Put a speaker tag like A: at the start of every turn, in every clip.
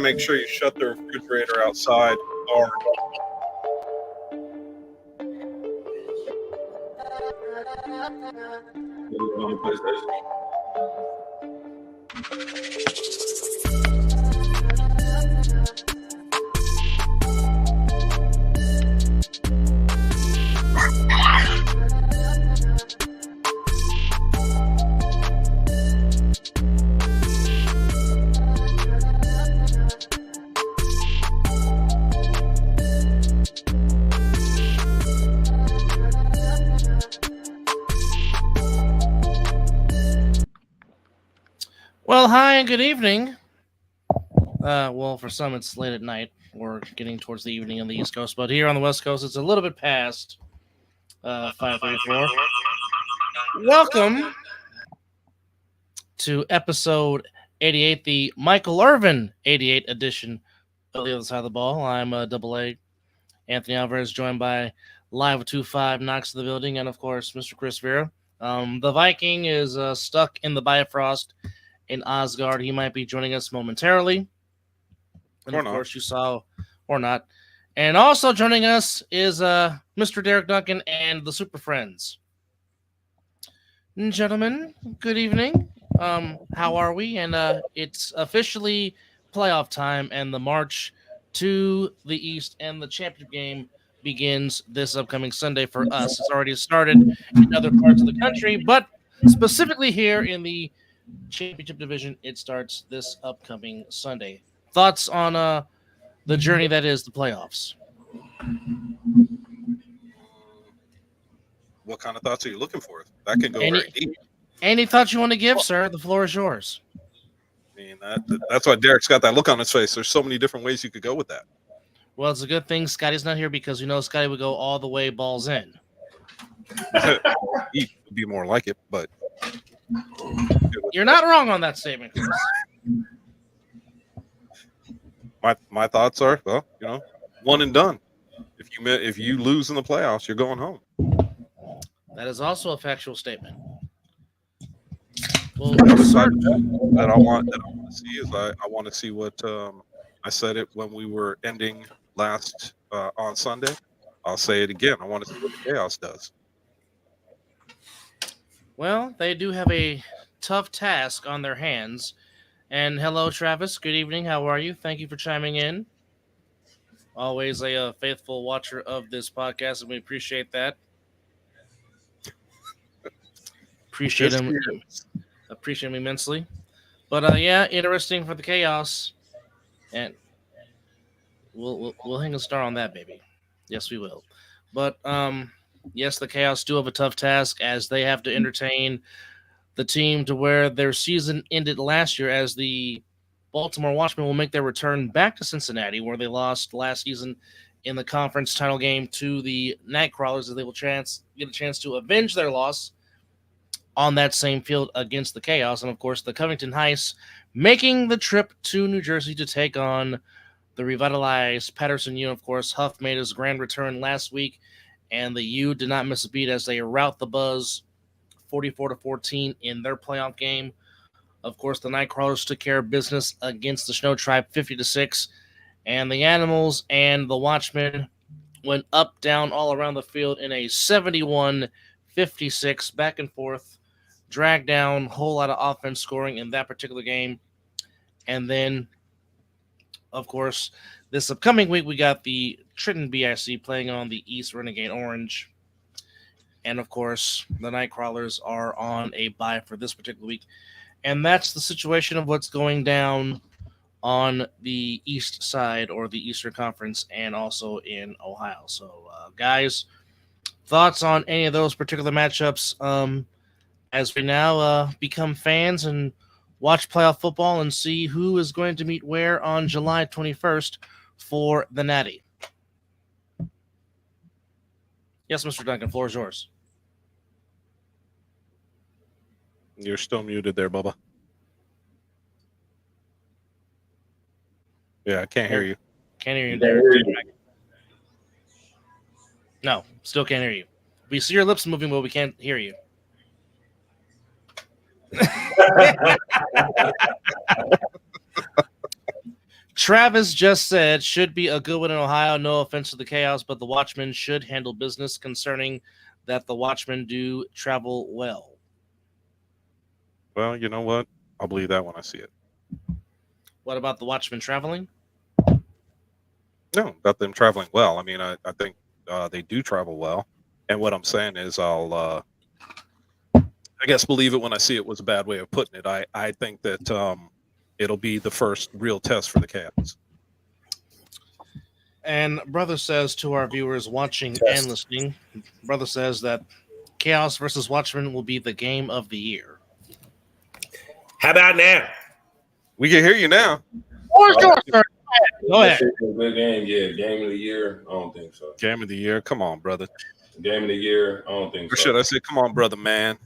A: make sure you shut the refrigerator outside. Or
B: Well, hi and good evening. Well, for some, it's late at night. We're getting towards the evening on the East Coast, but here on the West Coast, it's a little bit past 5:34. Welcome to episode 88, the Michael Irvin 88 edition of The Other Side of the Ball. I'm Double A, Anthony Alvarez, joined by Live 25 Knox in the building, and of course, Mr. Chris Vera. The Viking is stuck in the Bifrost in Asgard. He might be joining us momentarily. And
A: or
B: of
A: not.
B: course you saw, or not. And also joining us is Mr. Derek Duncan and the Super Friends. Gentlemen, good evening. How are we? And it's officially playoff time, and the march to the East and the championship game begins this upcoming Sunday for us. It's already started in other parts of the country, but specifically here in the championship division, it starts this upcoming Sunday. Thoughts on the journey that is the playoffs?
A: what kind of thoughts are you looking for? That can go very deep.
B: Any thoughts you want to give, sir? The floor is yours.
A: I mean, that's why Derek's got that look on his face. There's so many different ways you could go with that.
B: Well, it's a good thing Scotty's not here because we know Scotty would go all the way balls in.
A: He would be more like it, but
B: You're not wrong on that statement, Chris.
A: my thoughts are, well, one and done. If you lose in the playoffs, you're going home.
B: That is also a factual statement.
A: Well, that I want to see is I want to see what I said it when we were ending last on Sunday. I'll say it again. I want to see what the Chaos does.
B: Well, they do have a tough task on their hands. And hello, Travis. Good evening. How are you? Thank you for chiming in. Always a faithful watcher of this podcast, and we appreciate that. Appreciate him immensely. But yeah, interesting for the Chaos, and we'll hang a star on that, baby. Yes, we will. But yes, the Chaos do have a tough task as they have to entertain the team to where their season ended last year, as the Baltimore Watchmen will make their return back to Cincinnati, where they lost last season in the conference title game to the Nightcrawlers, as they will get a chance to avenge their loss on that same field against the Chaos. And of course, the Covington Heights making the trip to New Jersey to take on the revitalized Patterson U. Of course, Huff made his grand return last week, and the U did not miss a beat as they rout the Buzz 44-14 in their playoff game. Of course, the Nightcrawlers took care of business against the Snow Tribe 50-6, and the Animals and the Watchmen went up, down, all around the field in a 71-56 back and forth, drag down, whole lot of offense scoring in that particular game. And then, of course, this upcoming week, we got the Trenton BIC playing on the East Renegade Orange. And, of course, the Nightcrawlers are on a bye for this particular week. And that's the situation of what's going down on the East side, or the Eastern Conference, and also in Ohio. So, guys, thoughts on any of those particular matchups as we now become fans and watch playoff football and see who is going to meet where on July 21st for the Natty. Yes, Mr. Duncan, floor is yours.
A: You're still muted there, Bubba. Yeah, I can't hear you.
B: Can't hear you there. No, still can't hear you. We see your lips moving, but we can't hear you. Travis just said should be a good one in Ohio. No offense to the Chaos, but the Watchmen should handle business concerning that the Watchmen do travel well.
A: Well, you know what? I'll believe that when I see it.
B: What about the Watchmen traveling?
A: No, about them traveling well. I mean, I think they do travel well. And what I'm saying is, I guess believe it when I see it was a bad way of putting it. I think that it'll be the first real test for the Chaos.
B: And Brother says to our viewers watching and listening, Brother says that Chaos versus Watchmen will be the game of the year.
C: How about now?
A: We can hear you now.
B: Go ahead.
D: Good game, yeah. Game of the year? I don't think so.
A: Game of the year. Come on, brother.
D: Game of the year? I don't think
A: Or
D: so.
A: should I say, come on, brother, man?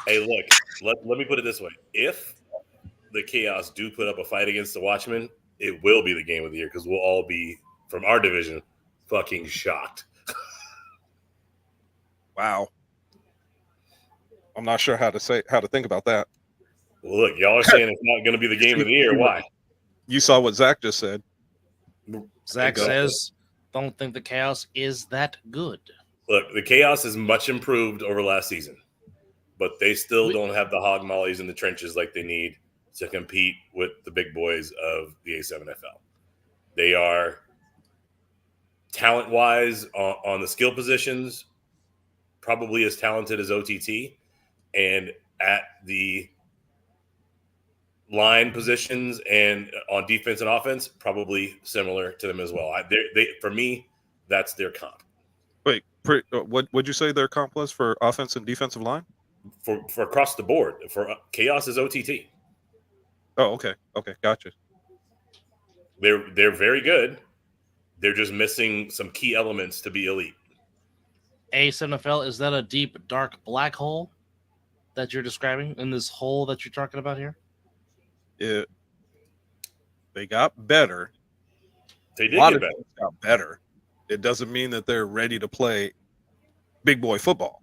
C: Hey, look, let me put it this way. If the Chaos do put up a fight against the Watchmen, it will be the game of the year because we'll all be, from our division, fucking shocked.
A: Wow. I'm not sure how to think about that.
C: Well, look, y'all are saying it's not going to be the game of the year. Why?
A: You saw what Zach just said.
B: Zach says, don't think the Chaos is that good.
C: Look, the Chaos is much improved over last season, but they still don't have the hog mollies in the trenches like they need to compete with the big boys of the A7FL. They are talent-wise on the skill positions, probably as talented as OTT, and at the line positions and on defense and offense, probably similar to them as well. For me, that's their comp.
A: Wait, what would you say their comp was for offense and defensive line?
C: For across the board, for Chaos is OTT.
A: Oh, okay, gotcha.
C: They're very good. They're just missing some key elements to be elite.
B: A7FL, is that a deep, dark black hole that you're describing in this hole that you're talking about here?
A: They got better.
C: They did get better.
A: Got better. It doesn't mean that they're ready to play big boy football.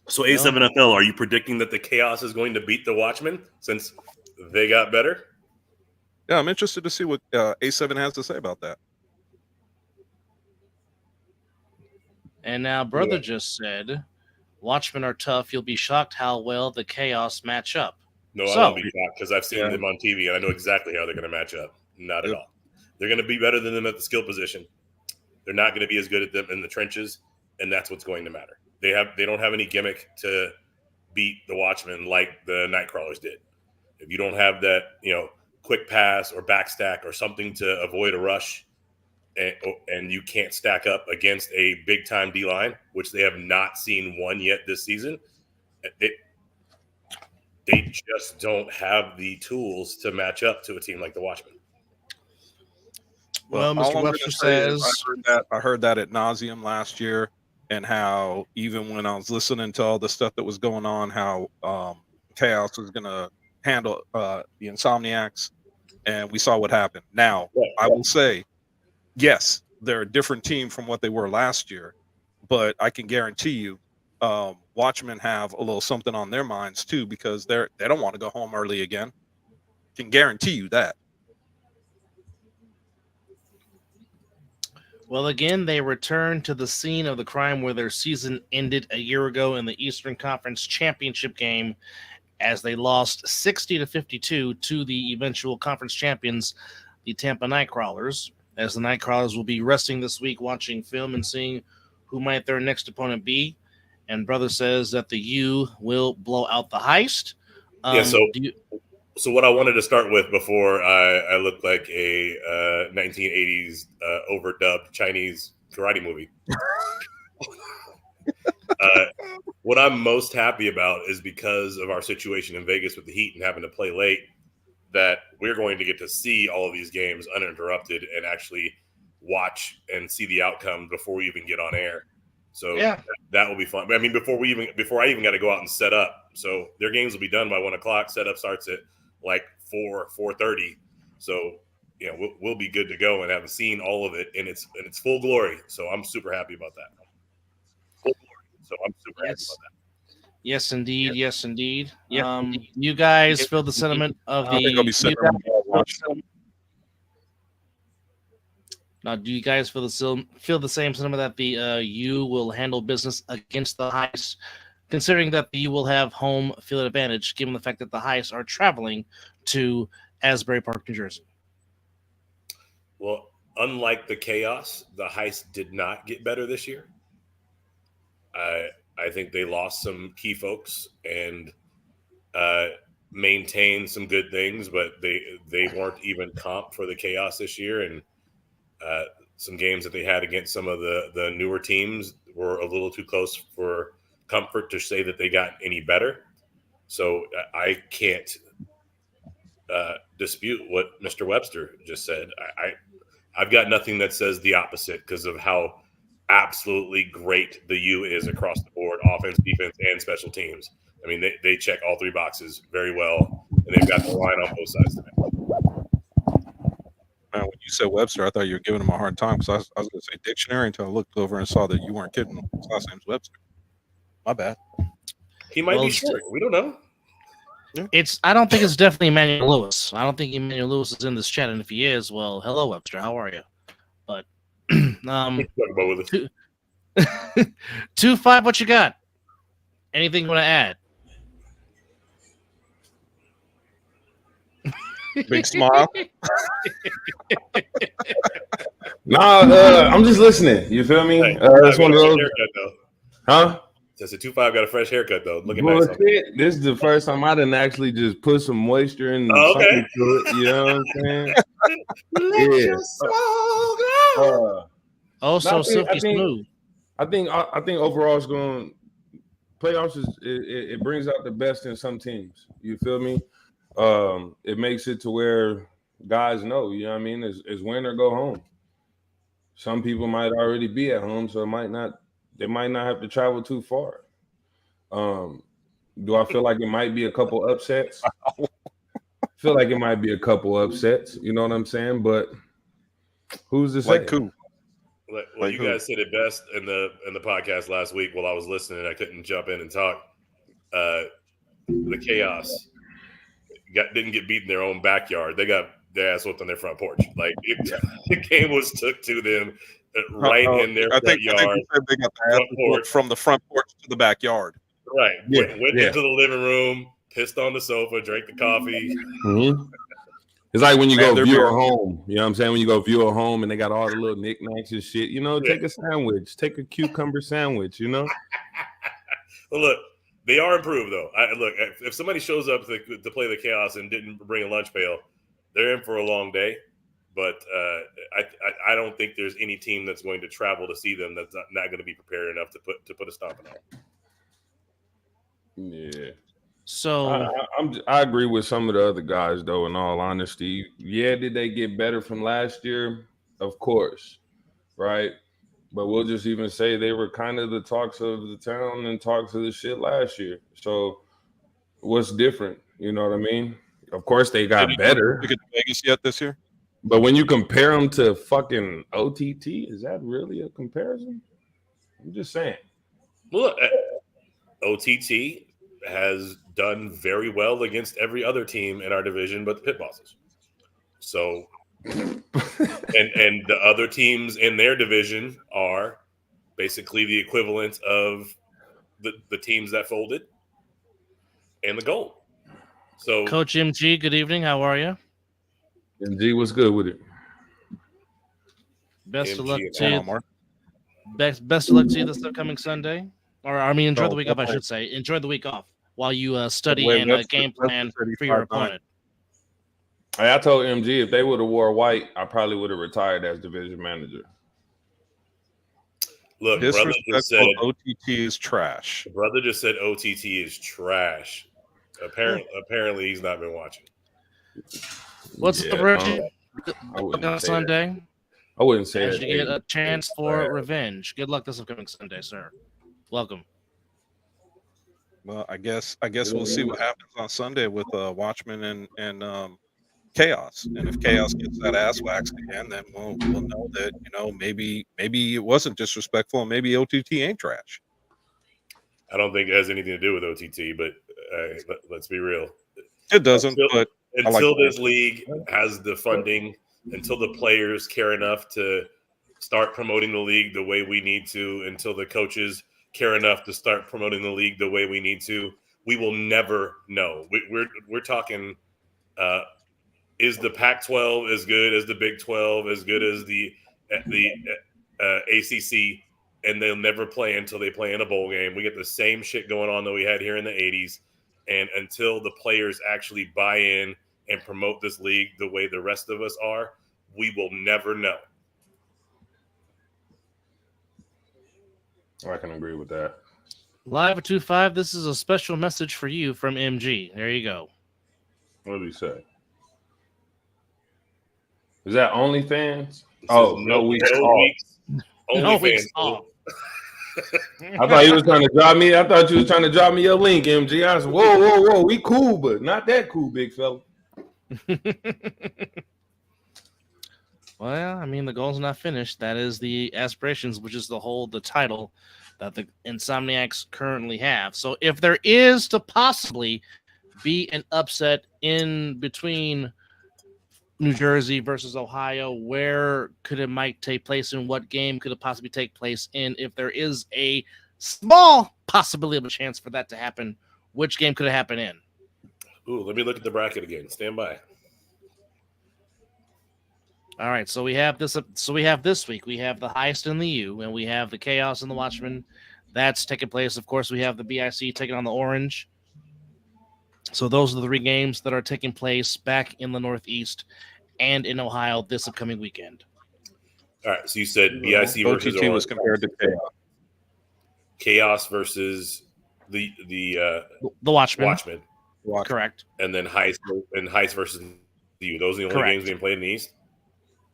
C: So A7FL, are you predicting that the Chaos is going to beat the Watchmen since they got better?
A: Yeah, I'm interested to see what A7 has to say about that.
B: And now Brother just said, Watchmen are tough. You'll be shocked how well the Chaos match up.
C: No, I won't be shocked because I've seen them on TV and I know exactly how they're going to match up. Not at all. They're going to be better than them at the skill position. They're not going to be as good at them in the trenches, and that's what's going to matter. They don't have any gimmick to beat the Watchmen like the Nightcrawlers did. If you don't have that, quick pass or backstack or something to avoid a rush, and you can't stack up against a big time D line, which they have not seen one yet this season, they just don't have the tools to match up to a team like the Watchmen.
B: Well, Mr. Webster says,
A: I heard that ad nauseum last year, and how even when I was listening to all the stuff that was going on, how Chaos was going to handle the Insomniacs, and we saw what happened. Now, I will say, yes, they're a different team from what they were last year, but I can guarantee you, Watchmen have a little something on their minds too, because they don't want to go home early again. Can guarantee you that.
B: Well, again, they returned to the scene of the crime where their season ended a year ago in the Eastern Conference Championship game, as they lost 60-52 to the eventual conference champions, the Tampa Nightcrawlers. As the Nightcrawlers will be resting this week, watching film and seeing who might their next opponent be. And Brother says that the U will blow out the heist.
C: So what I wanted to start with before I look like a 1980s overdubbed Chinese karate movie. What I'm most happy about is because of our situation in Vegas with the Heat and having to play late, that we're going to get to see all of these games uninterrupted and actually watch and see the outcome before we even get on air. So that will be fun. I mean, before I even got to go out and set up. So their games will be done by 1:00. Setup starts at like 4:30. So we'll be good to go and have seen all of it in its full glory. So I'm super happy about that.
B: Yes, indeed. Yes, indeed. You guys feel the sentiment of
A: I think I'll be
B: the.
A: sitting around watching.
B: Now, do you guys feel the same sentiment that the U will handle business against the Heist, considering that the U will have home field advantage, given the fact that the Heist are traveling to Asbury Park, New Jersey?
C: Well, unlike the Chaos, the Heist did not get better this year. I think they lost some key folks and maintained some good things, but they weren't even comp for the Chaos this year, and some games that they had against some of the newer teams were a little too close for comfort to say that they got any better. So I can't dispute what Mr. Webster just said. I've got nothing that says the opposite because of how absolutely great the U is across the board, offense, defense, and special teams. I mean, they check all three boxes very well, and they've got the line on both sides of it.
A: Man, when you said Webster, I thought you were giving him a hard time because I was going to say dictionary until I looked over and saw that you weren't kidding. His last name's Webster. My bad.
C: He might be short. We don't know.
B: I don't think it's definitely Emmanuel Lewis. I don't think Emmanuel Lewis is in this chat, and if he is, well, hello, Webster. How are you? But 2-5, what you got? Anything you want to add?
A: Big smile.
D: I'm just listening. You feel me?
C: Hey,
D: That's one of those. Huh?
C: Since the 2-5 got a fresh haircut though, looking
D: Well,
C: nice.
D: This is the first time I didn't actually just put some moisture and something to it. You know what I'm saying?
B: So silky smooth.
D: I think overall it's going playoffs it brings out the best in some teams. You feel me? It makes it to where guys know, you know what I mean, is win or go home. Some people might already be at home, so they might not have to travel too far. Do I feel like it might be a couple upsets? I feel like it might be a couple upsets, you know what I'm saying? But who's to say?
A: Like who?
C: Well, you guys said it best in the podcast last week while I was listening. I couldn't jump in and talk. The Chaos didn't get beat in their own backyard. They got their ass whooped on their front porch. Like the game was took to them right in their front yard. I think
A: they got the ass whooped from the front porch to the backyard.
C: Right. Went into the living room, pissed on the sofa, drank the coffee.
D: Mm-hmm. It's like when you go view a home. You know what I'm saying? When you go view a home and they got all the little knickknacks and shit. You know, take a sandwich. Take a cucumber sandwich, you know?
C: Well, look, they are improved, though. Look, if somebody shows up to play the Chaos and didn't bring a lunch pail, they're in for a long day. But I don't think there's any team that's going to travel to see them that's not going to be prepared enough to put a stomping on.
D: Yeah.
B: So
D: I agree with some of the other guys, though, in all honesty. Yeah, did they get better from last year? Of course, right? But we'll just even say they were kind of the talks of the town and talks of the shit last year. So what's different? You know what I mean? Of course, they got better.
A: Did you get to Vegas yet this year?
D: But when you compare them to fucking OTT, is that really a comparison? I'm just saying.
C: Look, OTT has done very well against every other team in our division but the Pit Bosses. So, and the other teams in their division are basically the equivalent of the teams that folded and the gold. So,
B: Coach MG, good evening. How are you?
D: MG, what's good with it?
B: Best of luck to you. Best of luck to you this upcoming Sunday. Or, I mean, enjoy the week off, I should say. Enjoy the week off while you study and game plan for your opponent.
D: I told MG if they would have wore white, I probably would have retired as division manager.
C: Look, brother just said
A: OTT is trash.
C: Brother just said OTT is trash. Apparently, he's not been watching.
B: What's the version on Sunday?
D: I wouldn't say
B: that. You get a chance for revenge. Good luck this upcoming Sunday, sir. Welcome.
A: Well, I guess we'll see what happens on Sunday with Watchmen and Chaos. And if Chaos gets that ass waxed again, then we'll know that maybe it wasn't disrespectful, and maybe OTT ain't trash.
C: I don't think it has anything to do with OTT, but let's be real.
A: It doesn't, but
C: until this league has the funding, until the players care enough to start promoting the league the way we need to, until the coaches care enough to start promoting the league the way we need to, we will never know. We're talking. Is the Pac-12 as good as the Big 12, as good as the ACC? And they'll never play until they play in a bowl game. We get the same shit going on that we had here in the 80s. And until the players actually buy in and promote this league the way the rest of us are, we will never know.
D: I can agree with that.
B: Live at 2-5, this is a special message for you from MG. There you go.
D: What did he say? Is that OnlyFans?
C: No weeks off.
B: No weeks off.
D: I thought you was trying to drop me. I thought you was trying to drop me your link, MG. I said, whoa, we cool, but not that cool, big fella.
B: Well, I mean, the goal's not finished. That is the aspirations, which is to hold the title that the Insomniacs currently have. So if there is to possibly be an upset in between New Jersey versus Ohio, where could it might take place, and what game could it possibly take place in? If there is a small possibility of a chance for that to happen, which game could it happen in?
C: Ooh, let me look at the bracket again. Stand by.
B: All right, so we have this. So we have this week. We have the Heist and the U, and we have the Chaos and the Watchmen. That's taking place. Of course, we have the BIC taking on the Orange. So those are the 3 games that are taking place back in the Northeast and in Ohio this upcoming weekend.
C: All right, so you said BIC versus
A: OTT was compared to Chaos.
C: Chaos versus the
B: Watchmen.
C: Watchmen.
B: Correct.
C: And then Heist versus the U. Those are the only games being played in the East.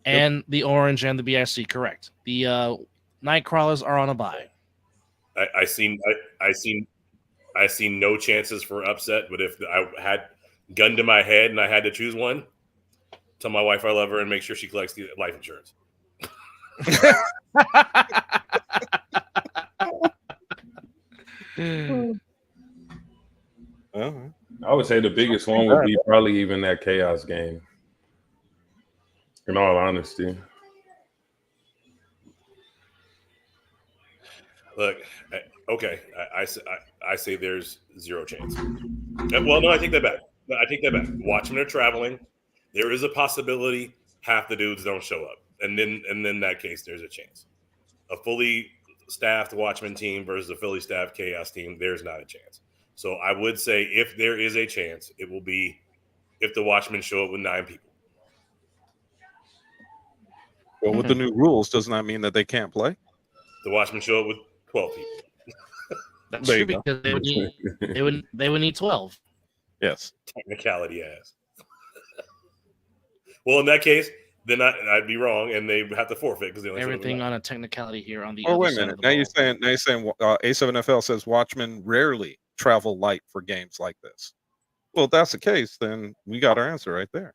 B: And the Orange and the BIC, correct. The Nightcrawlers are on a bye.
C: I seen no chances for upset, but if I had gun to my head and I had to choose one, tell my wife I love her and make sure she collects the life insurance.
D: I would say the biggest one would be probably even that Chaos game. In all honesty.
C: Look, okay, I say there's 0 chance. Well, no, I take that back. Watchmen are traveling. There is a possibility half the dudes don't show up, and then in that case, there's a chance. A fully staffed Watchmen team versus a fully staffed Chaos team, there's not a chance. So I would say if there is a chance, it will be if the Watchmen show up with 9 people.
A: Well, with the new rules, doesn't that mean that they can't play?
C: The Watchmen show up with 12 people.
B: That's true because they would need 12.
A: Yes.
C: Technicality ass. Well, in that case, then I'd be wrong, and they have to forfeit because they only
B: everything on a technicality here on the.
A: Oh, wait a minute! Now you're saying A7FL says Watchmen rarely travel light for games like this. Well, if that's the case, then we got our answer right there.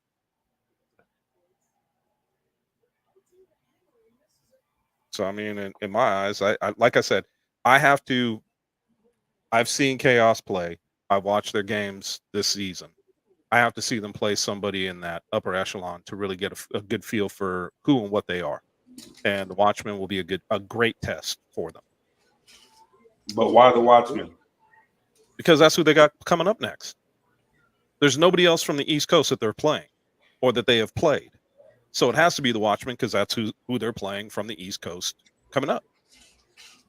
A: So I mean, in my eyes, I like I said, I've seen Chaos play. I watched their games this season. I have to see them play somebody in that upper echelon to really get a good feel for who and what they are. And the Watchmen will be a great test for them.
D: But why the Watchmen?
A: Because that's who they got coming up next. There's nobody else from the East Coast that they're playing or that they have played. So it has to be the Watchmen because that's who they're playing from the East Coast coming up.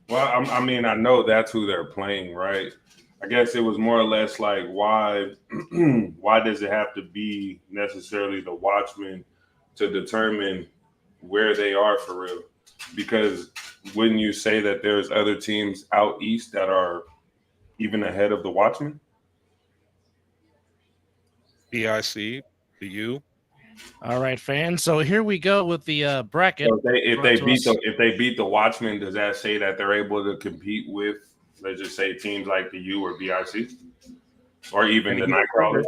D: Well, I mean, I know that's who they're playing, right? I guess it was more or less like why does it have to be necessarily the Watchmen to determine where they are for real? Because wouldn't you say that there's other teams out east that are even ahead of the Watchmen?
A: BIC, the U.
B: All right, fans. So here we go with the bracket.
D: So if they beat the Watchmen, does that say that they're able to compete with, let's just say, teams like the U or BIC, or even the Nightcrawlers?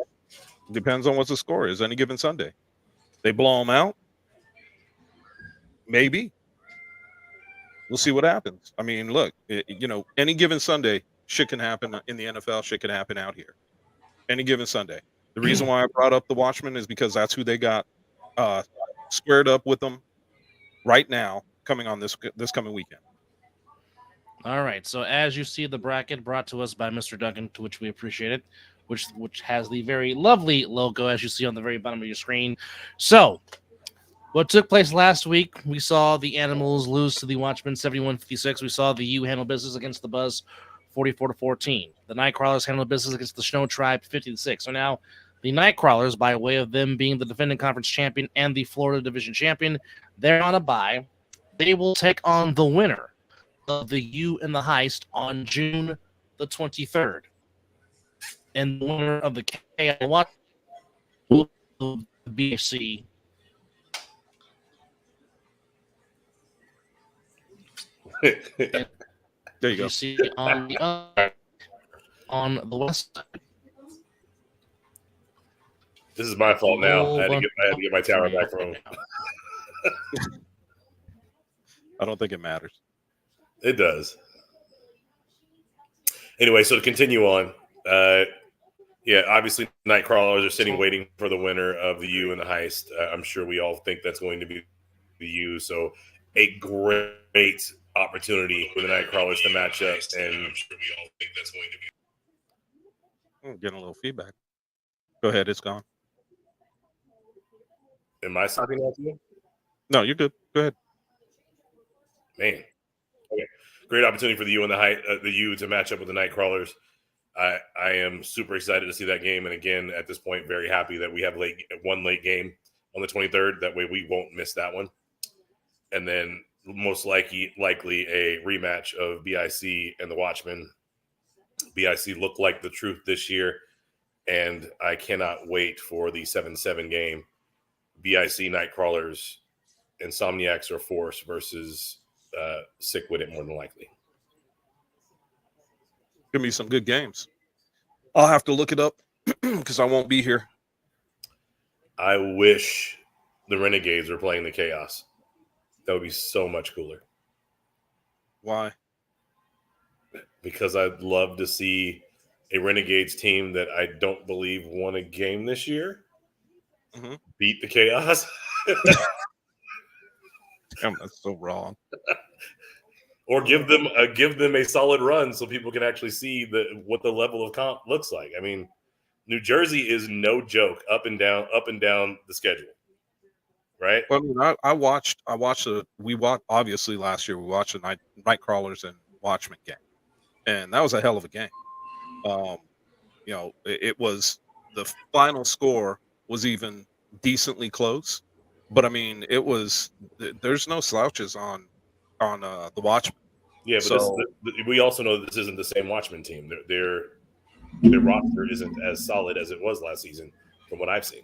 A: Depends on what the score is any given Sunday. They blow them out, maybe. We'll see what happens. I mean, look, any given Sunday, shit can happen in the NFL. Shit can happen out here any given Sunday. The reason why I brought up the Watchmen is because that's who they got squared up with them right now, coming on this coming weekend.
B: All right. So as you see the bracket brought to us by Mr. Duncan, to which we appreciate it, which has the very lovely logo as you see on the very bottom of your screen. So what took place last week, we saw the Animals lose to the Watchmen 71-56. We saw the U handle business against the Buzz 44-14. The Nightcrawlers handled business against the Snow Tribe 50-6. So now the Nightcrawlers, by way of them being the defending conference champion and the Florida division champion, they're on a bye. They will take on the winner of the U and the Heist on June the 23rd. And the winner of the KI will be BFC.
A: There you go.
B: See on the west side.
C: This is my fault now. I had to get my tower back from him.
A: I don't think it matters.
C: It does. Anyway, so to continue on, obviously Nightcrawlers are sitting waiting for the winner of the U and the Heist. I'm sure we all think that's going to be the U. So a great opportunity for the Nightcrawlers to match up, and I'm sure we all think that's going to be.
A: I'm getting a little feedback. Go ahead, it's gone.
C: Am I stopping that to you?
A: No, you're good. Go ahead.
C: Man. Okay. Great opportunity for the U and the U to match up with the Nightcrawlers. I am super excited to see that game, and again, at this point, very happy that we have one late game on the 23rd. That way, we won't miss that one. And then most likely a rematch of BIC and the Watchmen. BIC looked like the truth this year, and I cannot wait for the 7-7 game. BIC Nightcrawlers, Insomniacs or Force versus Sick With It, more than likely.
A: Give me some good games. I'll have to look it up because I won't be here.
C: I wish the Renegades were playing the Chaos. That would be so much cooler.
A: Why?
C: Because I'd love to see a Renegades team that I don't believe won a game this year beat the Chaos.
A: Damn, that's so wrong.
C: Or give them a solid run so people can actually see what the level of comp looks like. I mean, New Jersey is no joke up and down the schedule. Right.
A: Well, I mean, obviously last year we watched the Nightcrawlers and Watchmen game, and that was a hell of a game. It was, the final score was even decently close, but I mean, there's no slouches on the Watchmen.
C: Yeah, but we also know that this isn't the same Watchmen team. Their roster isn't as solid as it was last season, from what I've seen.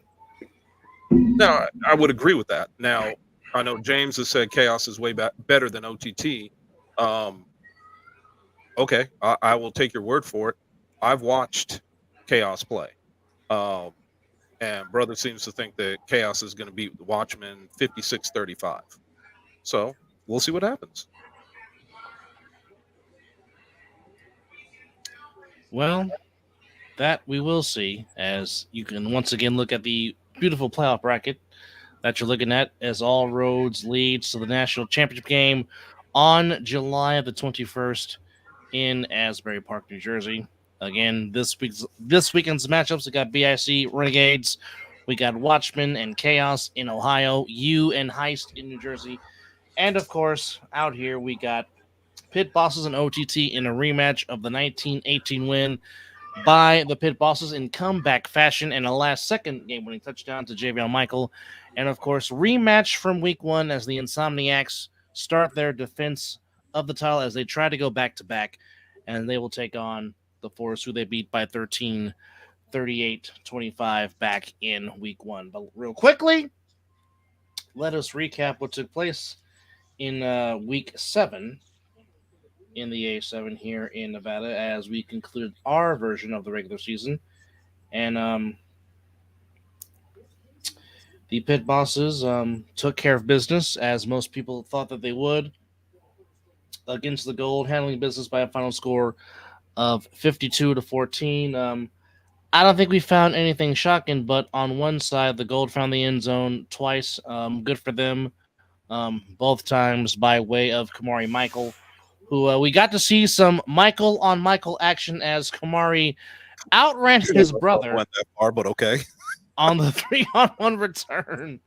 A: No, I would agree with that. Now, I know James has said Chaos is way better than OTT. Okay, I will take your word for it. I've watched Chaos play, and brother seems to think that Chaos is going to beat the Watchmen 56-35. So we'll see what happens.
B: Well, that we will see, as you can once again look at the beautiful playoff bracket that you're looking at, as all roads lead to the national championship game on July the 21st in Asbury Park, New Jersey. Again, this weekend's matchups, we got BIC Renegades, we got Watchmen and Chaos in Ohio, U and Heist in New Jersey, and of course, out here we got Pit Bosses and OTT in a rematch of the 1918 win by the Pit Bosses in comeback fashion and a last-second game-winning touchdown to Javion Michael. And, of course, rematch from Week 1 as the Insomniacs start their defense of the title as they try to go back-to-back, and they will take on the Force, who they beat by 13, 38-25 back in Week 1. But real quickly, let us recap what took place in Week 7 in the A7 here in Nevada as we concluded our version of the regular season. And the Pit Bosses took care of business, as most people thought that they would, against the Gold, handling business by a final score of 52-14. I don't think we found anything shocking, but on one side, the Gold found the end zone twice. Good for them. Both times by way of Kamari Michael, who we got to see some Michael on Michael action as Kamari outran his brother
A: Went that far, but okay.
B: on the 3-on-1 return,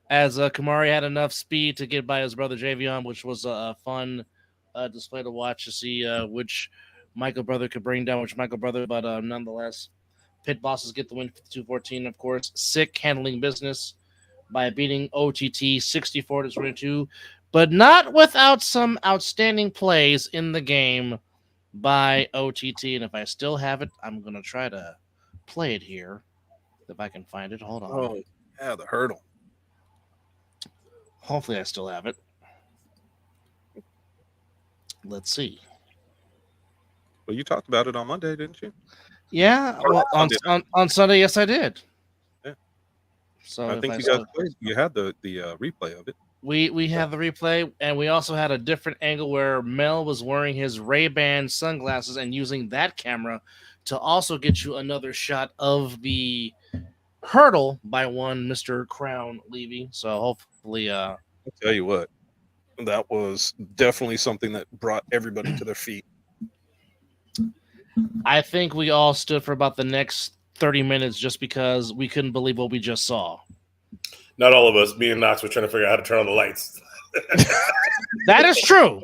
B: as Kamari had enough speed to get by his brother Javion, which was a fun display to watch to see which Michael brother could bring down which Michael brother, but nonetheless, Pit Bosses get the win 52-14. Of course, sick handling business by beating OTT 64-22, but not without some outstanding plays in the game by OTT. And if I still have it, I'm going to try to play it here. If I can find it. Hold on.
A: Oh, yeah, the hurdle.
B: Hopefully I still have it. Let's see.
A: Well, you talked about it on Monday, didn't you?
B: Yeah, well, on Sunday, yes, I did.
A: Yeah.
B: So
A: I think you had the replay of it.
B: We had the replay, and we also had a different angle where Mel was wearing his Ray-Ban sunglasses and using that camera to also get you another shot of the hurdle by one Mr. Crown Levy. So hopefully,
A: I'll tell you what, that was definitely something that brought everybody to their feet.
B: I think we all stood for about the next 30 minutes just because we couldn't believe what we just saw.
C: Not all of us. Me and Knox were trying to figure out how to turn on the lights.
B: That is true.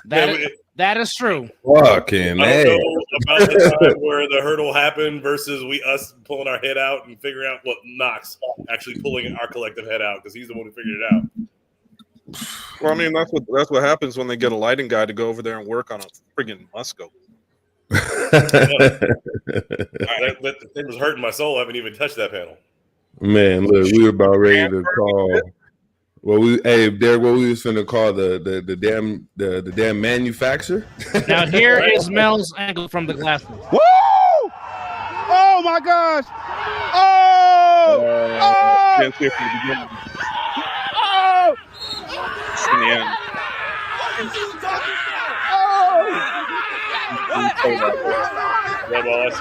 B: That is true.
D: Fucking
C: I don't know about the time where the hurdle happened versus us pulling our head out and figuring out what Knox actually pulling our collective head out because he's the one who figured it out.
A: Well, I mean, that's what happens when they get a lighting guy to go over there and work on a friggin' Musco.
C: That thing was hurting my soul. I haven't even touched that panel.
D: Man, look, we were about ready to call. Well, Derek, what we was finna call the damn manufacturer.
B: Now here is Mel's angle from the glass.
E: Woo! Oh my gosh! Oh! Oh! Oh!
A: In the end.
C: Yeah, boss.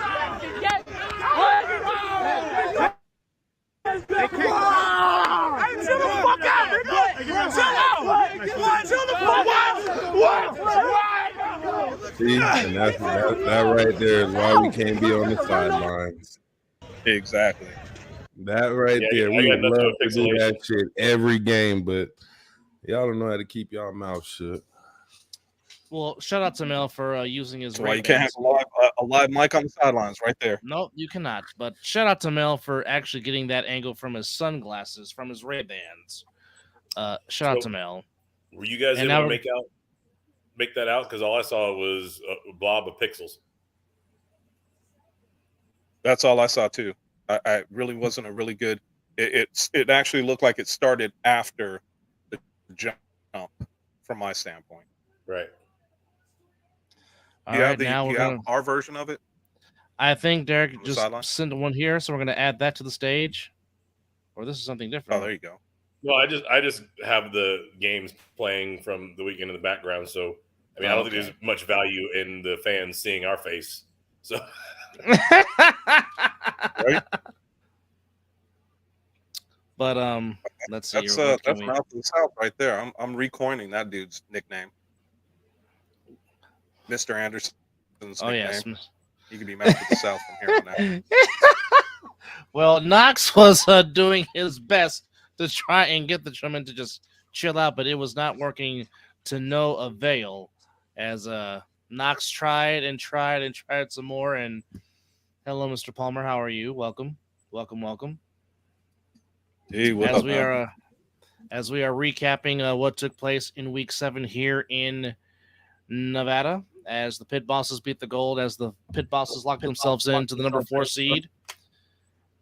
D: See, and that right there is why we can't be on the sidelines.
A: Exactly.
D: That right there, we would love to do that shit every game, but y'all don't know how to keep y'all mouth shut.
B: Well, shout out to Mel for using his.
A: That's why you can't have a live mic on the sidelines right there.
B: No, you cannot. But shout out to Mel for actually getting that angle from his sunglasses, from his Ray-Bans. Shout out to Mel.
C: Were you guys able to make that out? Because all I saw was a blob of pixels.
A: That's all I saw too. I really wasn't a really good. It actually looked like it started after the jump, from my standpoint.
C: Right.
A: Do you have our version of it?
B: I think Derek just sent one here, so we're going to add that to the stage. Or this is something different.
A: Oh, there you go.
C: No, I just have the games playing from the weekend in the background. So, I mean, I don't think there's much value in the fans seeing our face. So,
A: right?
B: But let's see.
A: That's Mouth of the South right there. I'm recoining that dude's nickname. Mr. Anderson's nickname.
B: Yes.
A: You can be Mouth of the South from here on out.
B: Well, Knox was doing his best to try and get the gentleman to just chill out, but it was not working to no avail as Knox tried some more. And hello, Mr. Palmer. How are you? Welcome.
A: Hey,
B: as we are recapping what took place in Week 7 here in Nevada, as the Pit Bosses beat the Gold, as the Pit Bosses locked themselves into the number 4 seed.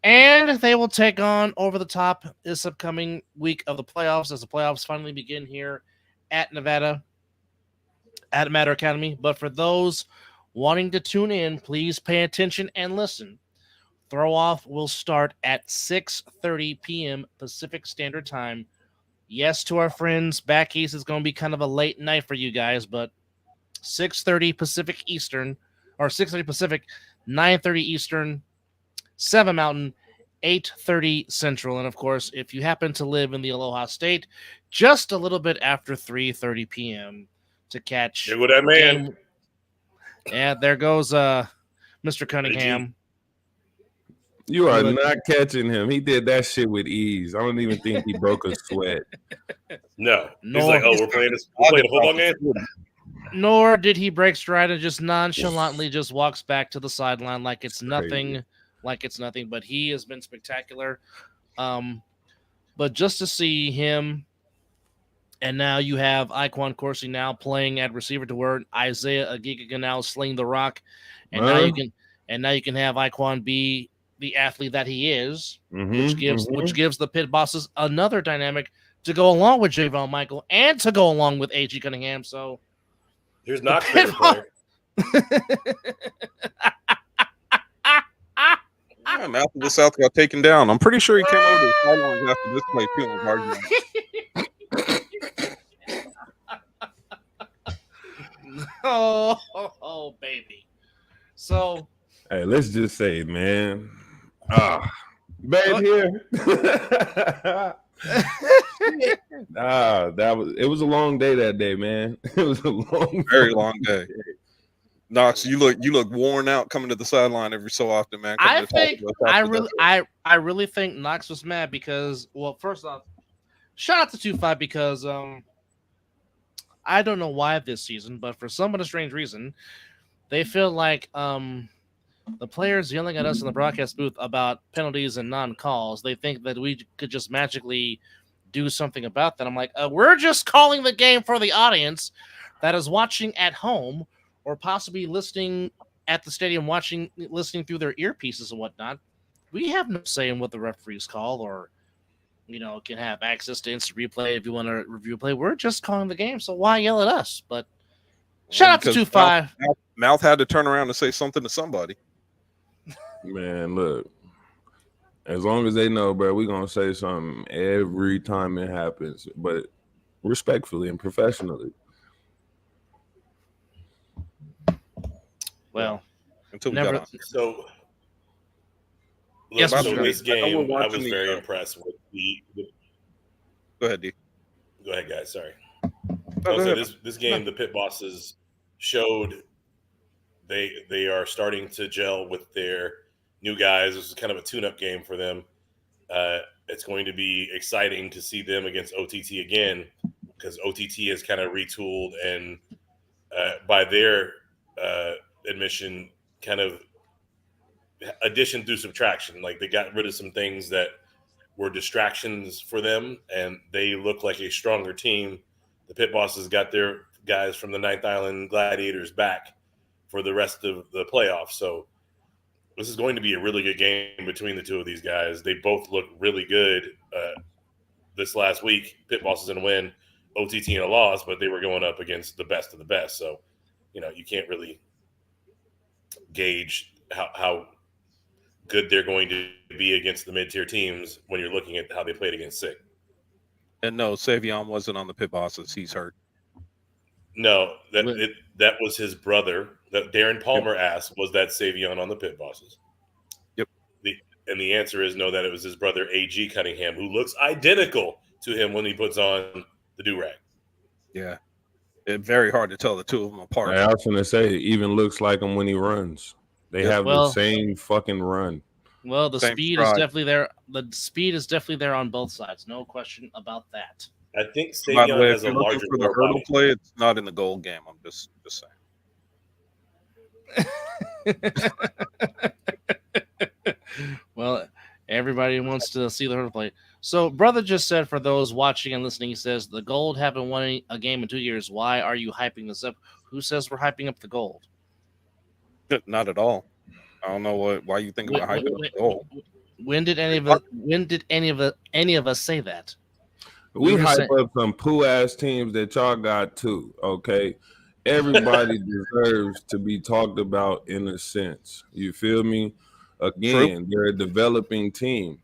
B: And they will take on Over the Top this upcoming week of the playoffs as the playoffs finally begin here at Nevada, at Matter Academy. But for those wanting to tune in, please pay attention and listen. Throw-off will start at 6:30 p.m. Pacific Standard Time. Yes, to our friends back east, it's going to be kind of a late night for you guys, but 6:30 Pacific Eastern or 6:30 Pacific, 9:30 Eastern, 7 Mountain, 8:30 Central. And of course, if you happen to live in the Aloha State, just a little bit after 3:30 p.m. to catch
C: There go that man.
B: game. Yeah, there goes Mr. Cunningham.
D: You are not catching him. He did that shit with ease. I don't even think he broke a sweat.
C: No. He's
B: Nor-
C: like, oh, we're playing a football game?
B: Nor did he break stride and just nonchalantly just walks back to the sideline like it's nothing, But he has been spectacular. But just to see him, and now you have Iquan Corsi now playing at receiver to where Isaiah Agiga can now sling the rock, and now you can have Iquan be the athlete that he is, which gives the pit bosses another dynamic to go along with Javon Michael and to go along with A.G. Cunningham. So
C: here's Knox favorite player.
A: Yeah, Malcolm South got taken down. I'm pretty sure he came over to the sidelines after this play too.
B: Oh, baby. So,
D: hey, let's just say, man, bad here. It was a long day that day, man. It was a
A: very long day. Knox, you look worn out coming to the sideline every so often, man.
B: I really think Knox was mad because, well, first off, shout out to 2-5 because I don't know why this season, but for some strange reason, they feel like the players yelling at us in the broadcast booth about penalties and non-calls, they think that we could just magically do something about that. I'm like, we're just calling the game for the audience that is watching at home or possibly listening at the stadium, listening through their earpieces and whatnot. We have no say in what the referees call or, can have access to instant replay if you want to review play. We're just calling the game, so why yell at us? But shout out to 2-5.
A: Mouth had to turn around and say something to somebody.
D: Man, look, as long as they know, bro, we're going to say something every time it happens, but respectfully and professionally.
B: Well,
A: until we
B: never.
A: got on.
C: So,
B: yes,
C: so
B: Mr.
C: this game, I was
A: the,
C: very impressed with the.
A: Go ahead, D.
C: Go ahead, guys. Sorry.
A: No,
C: this game, the pit bosses showed they are starting to gel with their new guys. This is kind of a tune-up game for them. It's going to be exciting to see them against OTT again because OTT has kind of retooled and by their admission, kind of addition through subtraction. Like they got rid of some things that were distractions for them, and they look like a stronger team. The pit bosses got their guys from the Ninth Island Gladiators back for the rest of the playoffs. So this is going to be a really good game between the two of these guys. They both look really good this last week. Pit bosses in a win, OTT in a loss, but they were going up against the best of the best. So, you can't really gauge how good they're going to be against the mid-tier teams when you're looking at how they played against SIG.
A: And no, Savion wasn't on the pit bosses. He's hurt.
C: No, that was his brother. That Darren Palmer asked, was that Savion on the pit bosses?
A: Yep.
C: And the answer is no, that it was his brother A.G. Cunningham, who looks identical to him when he puts on the do-rag.
A: Yeah. It's very hard to tell the two of them apart.
D: I was going to say, it even looks like him when he runs. They have the same fucking run.
B: Well, the speed is definitely there. The speed is definitely there on both sides. No question about that.
C: I think
A: By the way,
C: Savion
A: if
C: has a
A: you're looking
C: larger
A: for the hurdle play, it's not in the goal game. I'm just saying.
B: Well, everybody wants to see the hurdle play. So, brother just said, for those watching and listening, he says the Gold haven't won a game in 2 years. Why are you hyping this up? Who says we're hyping up the Gold?
A: Not at all. I don't know why you think about hyping up the Gold.
B: When did any of us say that?
D: We hype up some poo ass teams that y'all got too. Okay, everybody deserves to be talked about in a sense. You feel me? Again, they're a developing team.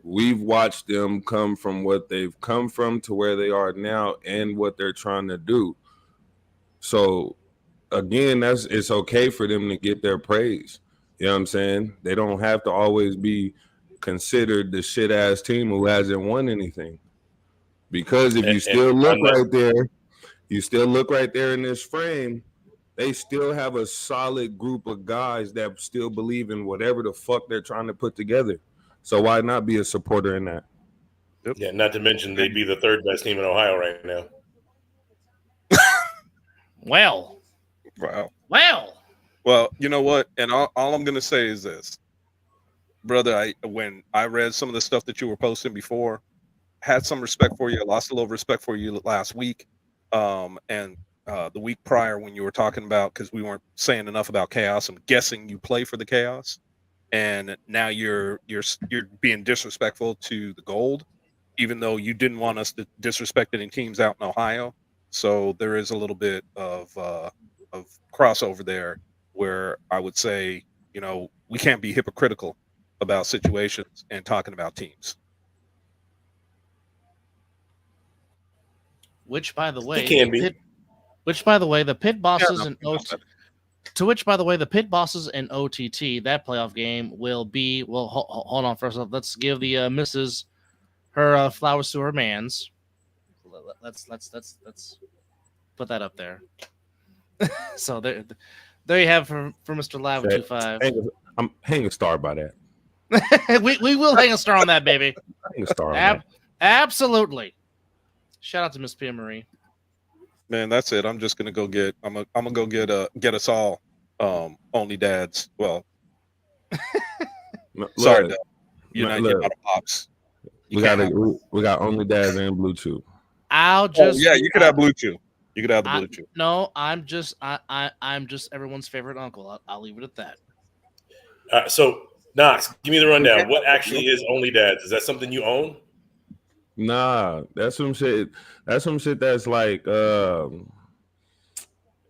D: We've watched them come from what they've come from to where they are now and what they're trying to do. So again, it's okay for them to get their praise. You know what I'm saying? They don't have to always be considered the shit ass team who hasn't won anything. Because if you still look right there, in this frame, they still have a solid group of guys that still believe in whatever the fuck they're trying to put together. So why not be a supporter in that?
A: Yep.
C: Yeah, not to mention they'd be the third best team in Ohio right now.
B: Well,
A: you know what? And all I'm gonna say is this, brother. When I read some of the stuff that you were posting before, had some respect for you. I lost a little respect for you last week, and the week prior when you were talking about, because we weren't saying enough about Chaos. I'm guessing you play for the Chaos, and now you're being disrespectful to the Gold, even though you didn't want us to disrespect any teams out in Ohio. So there is a little bit of crossover there, where I would say, we can't be hypocritical about situations and talking about teams.
B: Which, by the way,
C: can be.
B: The pit bosses and the pit bosses and OTT, that playoff game will be. Well, hold on. First off, let's give the missus her flowers to her mans. Let's put that up there. So there you have for Mr. Live 25.
D: Hang a star by that.
B: we will hang a star on that, baby.
D: Hang a star on that.
B: Absolutely. Shout out to Miss Pia Marie.
A: Man, that's it. I'm just gonna go get. I'm gonna go get us all only dads. Well, sorry, Dad. You're not getting out of box.
D: We got only dads and Bluetooth.
A: You could have Bluetooth. You could have the Bluetooth.
B: No, I'm just everyone's favorite uncle. I'll leave it at that.
C: So Knox, give me the rundown. What actually is only dads? Is that something you own?
D: Nah, that's some shit. That's some shit that's like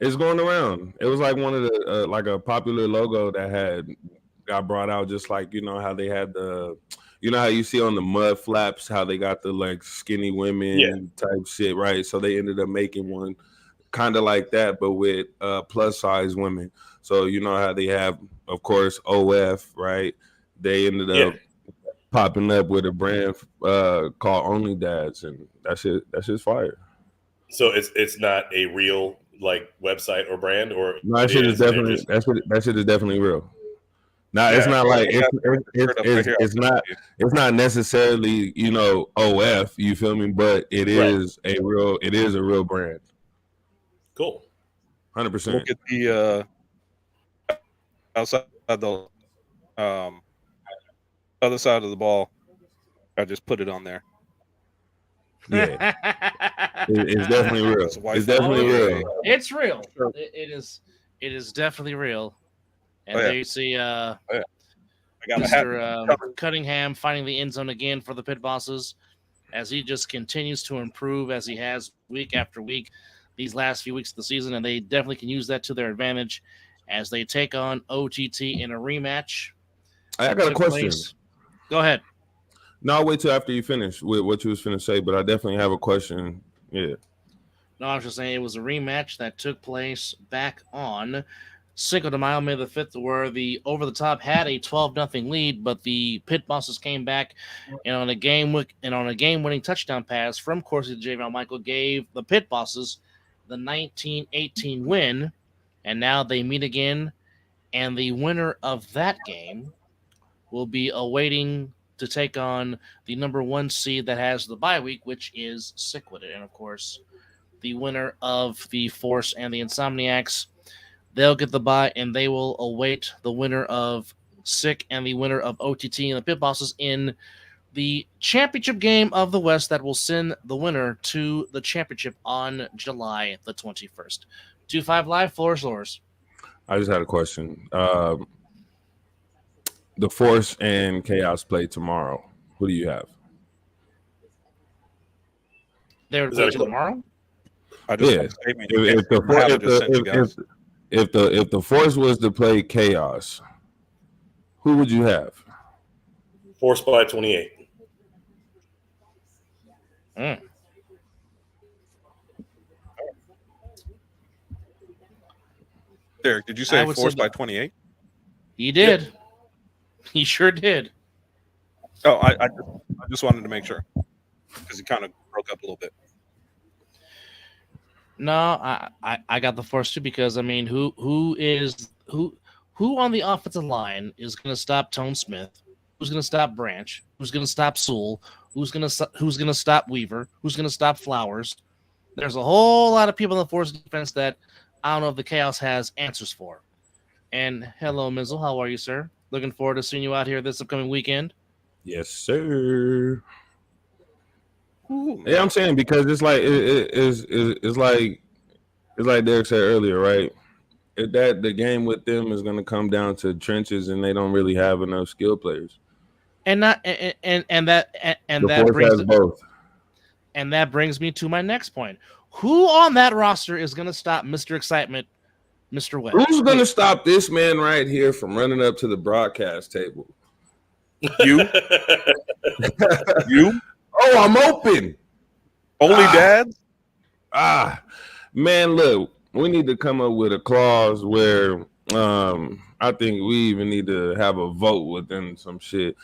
D: it's going around. It was like one of the like a popular logo that got brought out, just like how they had how you see on the mud flaps how they got the like skinny women type shit, right? So they ended up making one kind of like that, but with plus size women. So how they have, of course, OF, right? They ended up popping up with a brand called Only Dads, and that's fire.
C: So it's not a real like website or brand, or
D: no, that shit is definitely real. Now it's not like it's not necessarily OF, you feel me? But it is a real brand.
C: Cool,
A: 100%. Look at the outside the other side of the ball. I just put it on there.
D: Yeah, it's definitely real. It's definitely real.
B: It's real. It is definitely real. And there you see Mr. Cunningham finding the end zone again for the pit bosses, as he just continues to improve as he has week after week these last few weeks of the season, and they definitely can use that to their advantage as they take on OTT in a rematch.
D: I got a question.
B: Go ahead.
D: No, I'll wait till after you finish with what you was finna say, but I definitely have a question. Yeah.
B: No, I was just saying it was a rematch that took place back on Cinco de Mayo, May the 5th, where the Over the Top had a 12-0 lead, but the pit bosses came back and on a game-winning touchdown pass from Corsi to Javion Michael gave the pit bosses the 19-18 win, and now they meet again, and the winner of that game will be awaiting to take on the number 1 seed that has the bye week, which is Sickwit. And of course, the winner of the Force and the Insomniacs, they'll get the bye, and they will await the winner of Sick and the winner of OTT and the Pit Bosses in the championship game of the West that will send the winner to the championship on July the 21st. 2-5 Live, floor is yours.
D: I just had a question. The Force and Chaos play tomorrow. Who do you have?
B: They're playing tomorrow?
D: If the Force was to play Chaos, who would you have?
C: Force by 28.
A: Derek, did you
B: I
A: say
B: would say
A: force by
B: that-
A: 28?
B: He did. He sure did.
A: Oh, I just wanted to make sure because he kind of broke up a little bit.
B: No, I got the force too because I mean, who on the offensive line is going to stop Tone Smith? Who's going to stop Branch? Who's going to stop Sewell? Who's going to stop Weaver? Who's going to stop Flowers? There's a whole lot of people in the force defense that I don't know if the Chaos has answers for. And hello, Mizzle, how are you, sir? Looking forward to seeing you out here this upcoming weekend.
D: Yes, sir.
A: Ooh,
D: Yeah, I'm saying because it's like it's like Derek said earlier, right? That the game with them is going to come down to trenches, and they don't really have enough skill players.
B: And that
D: The
B: that
D: Force
B: brings
D: has both.
B: And that brings me to my next point. Who on that roster is going to stop Mr. Excitement, Mr. Webb?
D: Who's going to stop this man right here from running up to the broadcast table?
A: You? You?
D: Oh, I'm open.
A: Only dad?
D: Man, look, we need to come up with a clause where I think we even need to have a vote within some shit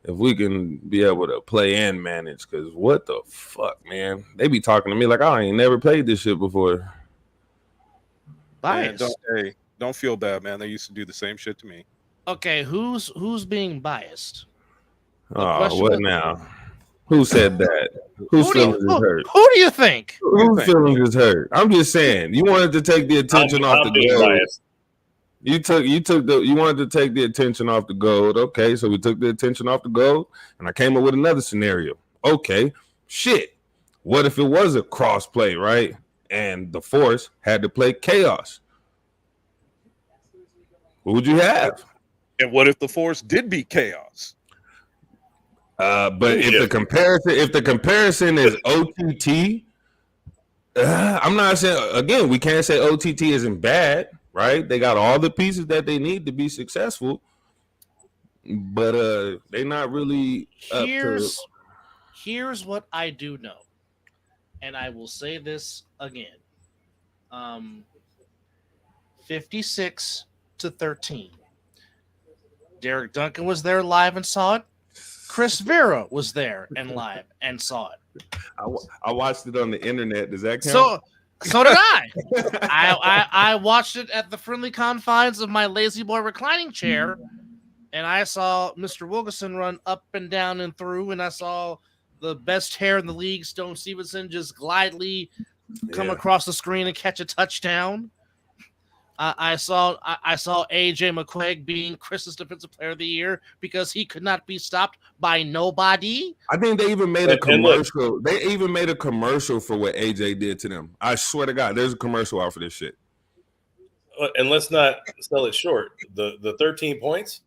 D: if we can be able to play and manage. Because what the fuck, man? They be talking to me like I ain't never played this shit before.
B: Bias.
A: Man, don't feel bad, man. They used to do the same shit to me.
B: Okay, who's being biased?
D: Oh, what now? Who said that? Whose feelings is hurt?
B: Who do you think?
D: Whose feelings is hurt? I'm just saying. You wanted to take the attention off the gold. You wanted to take the attention off the gold. Okay, so we took the attention off the gold, and I came up with another scenario. Okay, shit. What if it was a cross play, right? And the Force had to play Chaos. Who would you have?
A: And what if the Force did beat Chaos?
D: But if the comparison is OTT, I'm not saying again. We can't say OTT isn't bad, right? They got all the pieces that they need to be successful, but they're not really.
B: Here's what I do know, and I will say this again: 56-13. Derek Duncan was there live and saw it. Chris Vera was there and live and saw it.
D: I watched it on the internet. Does that count?
B: So did I. I watched it at the friendly confines of my lazy boy reclining chair, and I saw Mr. Wilkerson run up and down and through, and I saw the best hair in the league, Stone Stevenson, just glidely come across the screen and catch a touchdown. I saw AJ McQuaig being Chris's Defensive Player of the Year because he could not be stopped by nobody.
D: I think they even made a commercial. They even made a commercial for what AJ did to them. I swear to God, there's a commercial out for this shit.
C: And let's not sell it short. The 13 points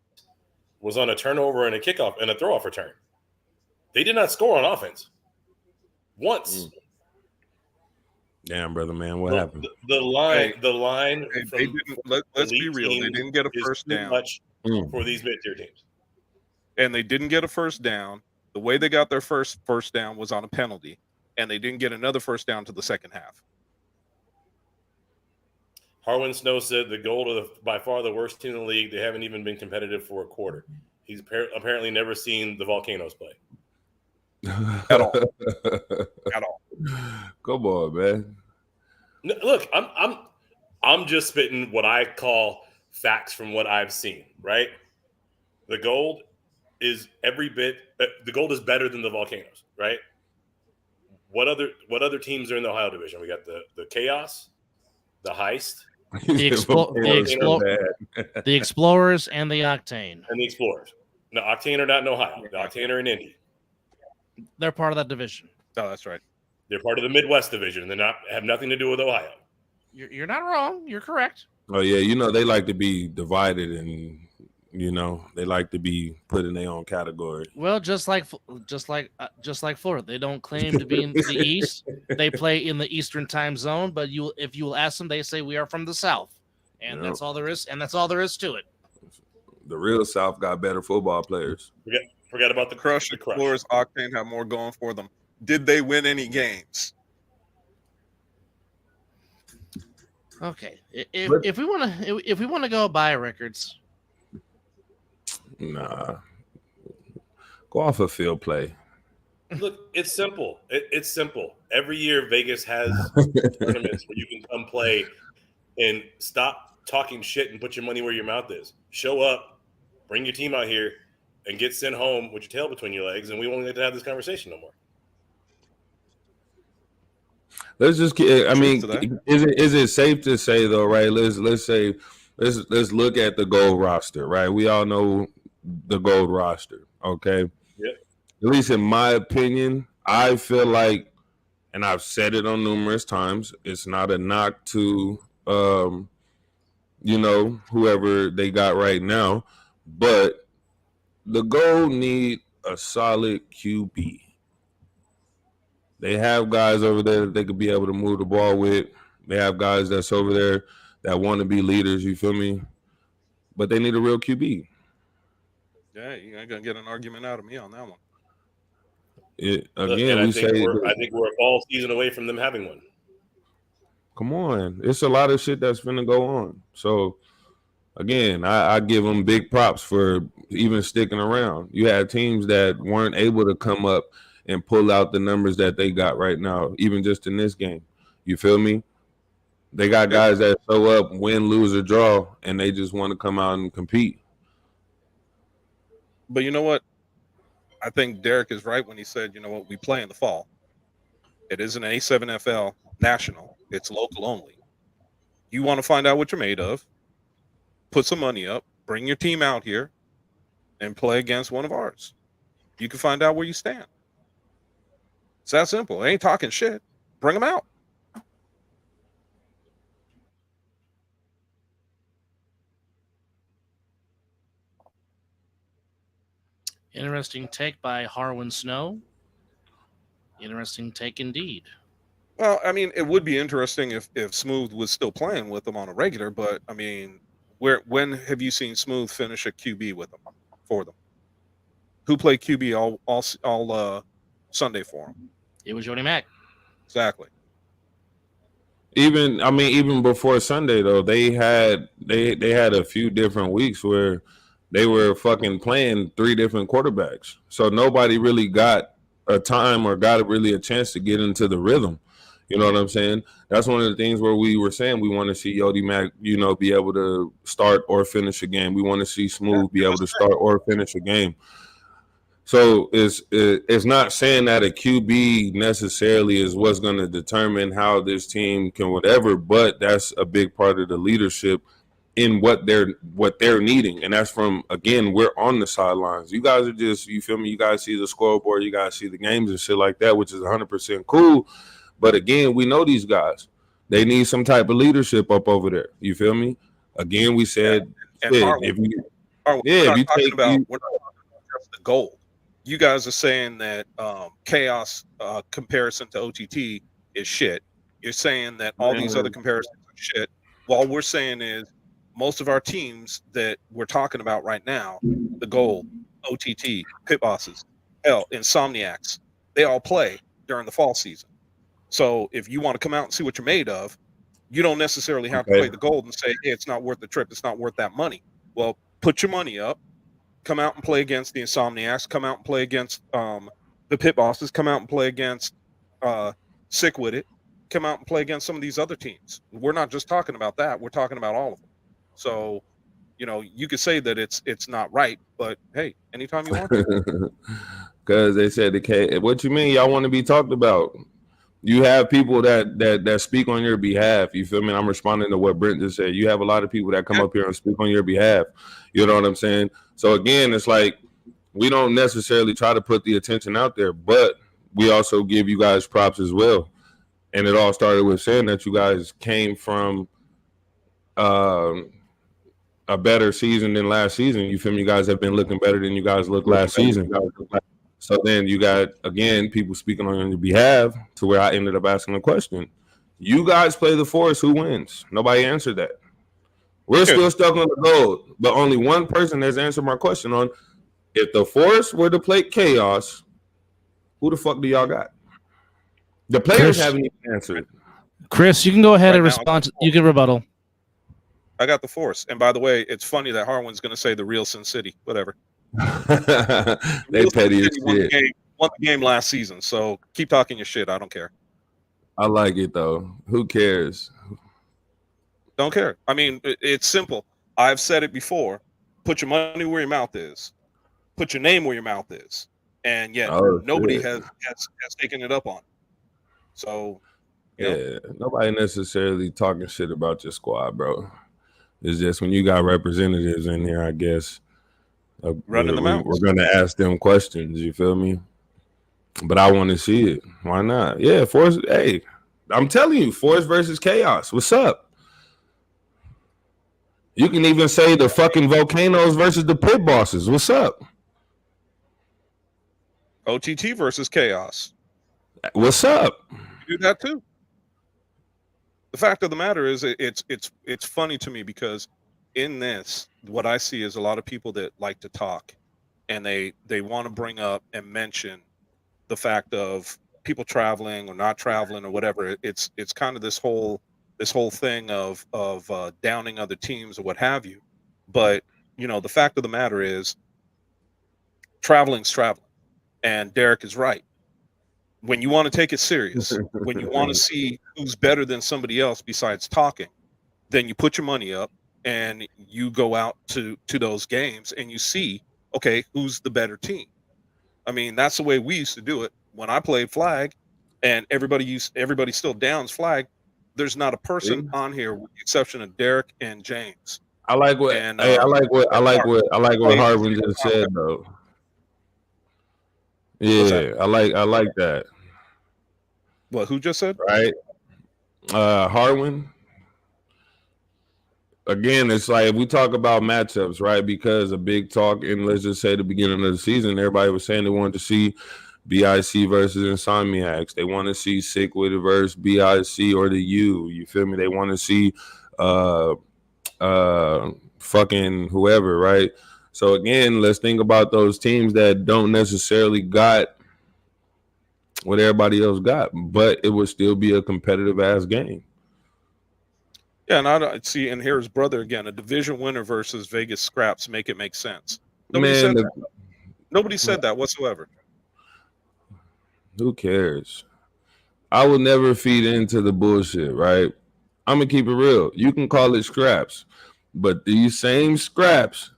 C: was on a turnover and a kickoff and a throw-off return. They did not score on offense once.
D: Damn, brother, man, what happened?
C: The line.
A: They didn't. Let's be real. They didn't get a first down
C: much for these mid-tier teams,
A: and they didn't get a first down. The way they got their first down was on a penalty, and they didn't get another first down to the second half.
C: Harwin Snow said the Gold are by far the worst team in the league. They haven't even been competitive for a quarter. He's apparently never seen the Volcanoes play.
A: At all. At all.
D: Come on, man.
C: No, look, I'm just spitting what I call facts from what I've seen, right? The Gold is every bit the Gold is better than the Volcanoes, right? What other teams are in the Ohio division? We got the Chaos, the Heist,
B: the Explorers, and the Octane.
C: And the Explorers. No, Octane are not in Ohio. The Octane are in Indy.
B: They're part of that division.
A: Oh, that's right.
C: They're part of the Midwest division. They're have nothing to do with Ohio.
B: You're not wrong. You're correct.
D: Oh yeah, they like to be divided, and they like to be put in their own category.
B: Well, just like Florida, they don't claim to be in the East. They play in the Eastern time zone, but if you will ask them, they say we are from the South, and that's all there is. And that's all there is to it.
D: The real South got better football players.
C: Forget about the
A: Crush. Explorers, Octane have more going for them. Did they win any games?
B: Okay, if we want to go by records,
D: nah, go off of field play.
C: Look, it's simple. It's simple. Every year, Vegas has tournaments where you can come play and stop talking shit and put your money where your mouth is. Show up, bring your team out here, and get sent home with your tail between your legs, and we won't get to have this conversation no more.
D: Let's just. I mean, is it safe to say though, right? Let's look at the gold roster, right? We all know the gold roster, okay?
C: Yep.
D: At least in my opinion, I feel like, and I've said it on numerous times, it's not a knock to, whoever they got right now, but the gold need a solid QB. They have guys over there that they could be able to move the ball with. They have guys that's over there that want to be leaders, you feel me? But they need a real QB.
A: Yeah, you ain't going to get an argument out of me on that one.
C: I think we're a fall season away from them having one.
D: Come on. It's a lot of shit that's finna go on. So, again, I give them big props for even sticking around. You had teams that weren't able to come up and pull out the numbers that they got right now, even just in this game. You feel me? They got guys that show up, win, lose, or draw, and they just want to come out and compete.
A: But you know what? I think Derek is right when he said, you know what, we play in the fall. It is an A7FL national. It's local only. You want to find out what you're made of, put some money up, bring your team out here, and play against one of ours. You can find out where you stand. It's that simple. They ain't talking shit. Bring them out.
B: Interesting take by Harwin Snow. Interesting take indeed.
A: Well, I mean, it would be interesting if Smooth was still playing with them on a regular, but I mean, when have you seen Smooth finish a QB with them for them? Who played QB all Sunday for him?
B: It was Jody Mack.
A: Exactly.
D: Even before Sunday though, they had a few different weeks where they were fucking playing 3 different quarterbacks. So nobody really got a time or got really a chance to get into the rhythm. You know what I'm saying? That's one of the things where we were saying we want to see Yodi Mack, be able to start or finish a game. We want to see Smooth be able to start or finish a game. So it's not saying that a QB necessarily is what's going to determine how this team can whatever, but that's a big part of the leadership in what they're needing. And that's from, again, we're on the sidelines. You guys are just, you feel me? You guys see the scoreboard, you guys see the games and shit like that, which is 100% cool. But again, we know these guys. They need some type of leadership up over there. You feel me? Again, we said,
A: we're not talking about just the gold. You guys are saying that chaos comparison to OTT is shit. You're saying that all these other comparisons are shit. All we're saying is most of our teams that we're talking about right now, the gold, OTT, pit bosses, Insomniacs, they all play during the fall season. So if you want to come out and see what you're made of, you don't necessarily have to play the gold and say, hey, it's not worth the trip. It's not worth that money. Well, put your money up. Come out and play against the Insomniacs. Come out and play against the pit bosses. Come out and play against Sick With It. Come out and play against some of these other teams. We're not just talking about that. We're talking about all of them. So, you could say that it's not right, but hey, anytime you want to.
D: Because they said what you mean? Y'all want to be talked about? You have people that speak on your behalf. You feel me? I'm responding to what Brent just said. You have a lot of people that come up here and speak on your behalf. You know what I'm saying? So again, it's like we don't necessarily try to put the attention out there, but we also give you guys props as well. And it all started with saying that you guys came from a better season than last season. You feel me? You guys have been looking better than you guys looked last season. So then you got, again, people speaking on your behalf to where I ended up asking the question. You guys play the Forest, who wins? Nobody answered that. We're still stuck on the gold, but only one person has answered my question on if the Forest were to play Chaos, who the fuck do y'all got? The players haven't even answered.
B: Chris, you can go ahead
A: Right
B: and
A: now,
B: respond. You can rebuttal.
A: I got the Force. And by the way, it's funny that Harwin's going to say the real Sin City. Whatever.
D: They petty as shit.
A: Won the game last season. So keep talking your shit. I don't care.
D: I like it though. Who cares?
A: Don't care. I mean, it's simple. I've said it before. Put your money where your mouth is. Put your name where your mouth is. And yet nobody has taken it up on. So,
D: yeah, nobody necessarily talking shit about your squad, bro. It's just when you got representatives in here, I guess
A: running them out.
D: We're gonna ask them questions. You feel me? But I want to see it. Why not? Yeah, Force. Hey, I'm telling you, Force versus Chaos. What's up? You can even say the fucking Volcanoes versus the Pit Bosses. What's up?
A: OTT versus Chaos.
D: What's up?
A: You do that too. The fact of the matter is, it's funny to me because in this, what I see is a lot of people that like to talk, and they want to bring up and mention the fact of people traveling or not traveling or whatever. It's kind of this whole thing of downing other teams or what have you. But the fact of the matter is, traveling's traveling, and Derek is right. When you want to take it serious, when you want to see who's better than somebody else besides talking, then you put your money up and you go out to those games and you see, okay, who's the better team. I mean, that's the way we used to do it when I played flag, and everybody still downs flag. There's not a person on here with the exception of Derek and James.
D: I like what I like what Harvin just said though. Yeah, I like that.
A: What? Who just said?
D: Right. Harwin. Again, it's like we talk about matchups, right? Because a big talk in, let's just say, the beginning of the season, everybody was saying they wanted to see BIC versus Insomniacs. They want to see Sick with it versus BIC or the U. You feel me? They want to see fucking whoever, right? So again, let's think about those teams that don't necessarily got what everybody else got, but it would still be a competitive ass game.
A: Yeah, and I see, and here's brother again, a division winner versus Vegas Scraps. Make it make sense. Nobody said that. Nobody said that whatsoever.
D: Who cares? I will never feed into the bullshit, right? I'm gonna keep it real. You can call it scraps, but these same scraps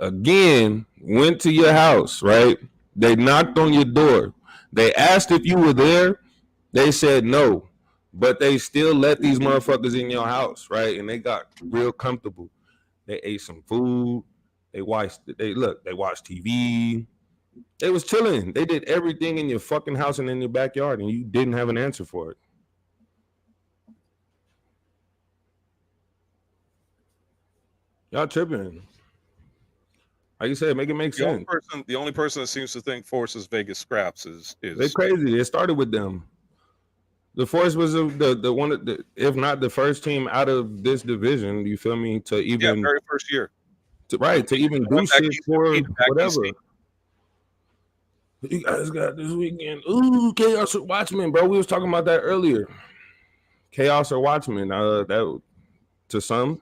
D: again went to your house, right? They knocked on your door. They asked if you were there. They said no, but they still let these motherfuckers in your house, right? And they got real comfortable. They ate some food. They watched TV. They was chilling. They did everything in your fucking house and in your backyard, and you didn't have an answer for it. Y'all tripping. Like you said, make it make sense.
A: The only person that seems to think Force is Vegas Scraps is
D: they crazy. It started with them. The Force was the one, if not the first team out of this division. You feel me? To even
A: very first year,
D: to even do shit for whatever. You guys got this weekend. Ooh, Chaos or Watchmen, bro. We was talking about that earlier. Chaos or Watchmen. That to some.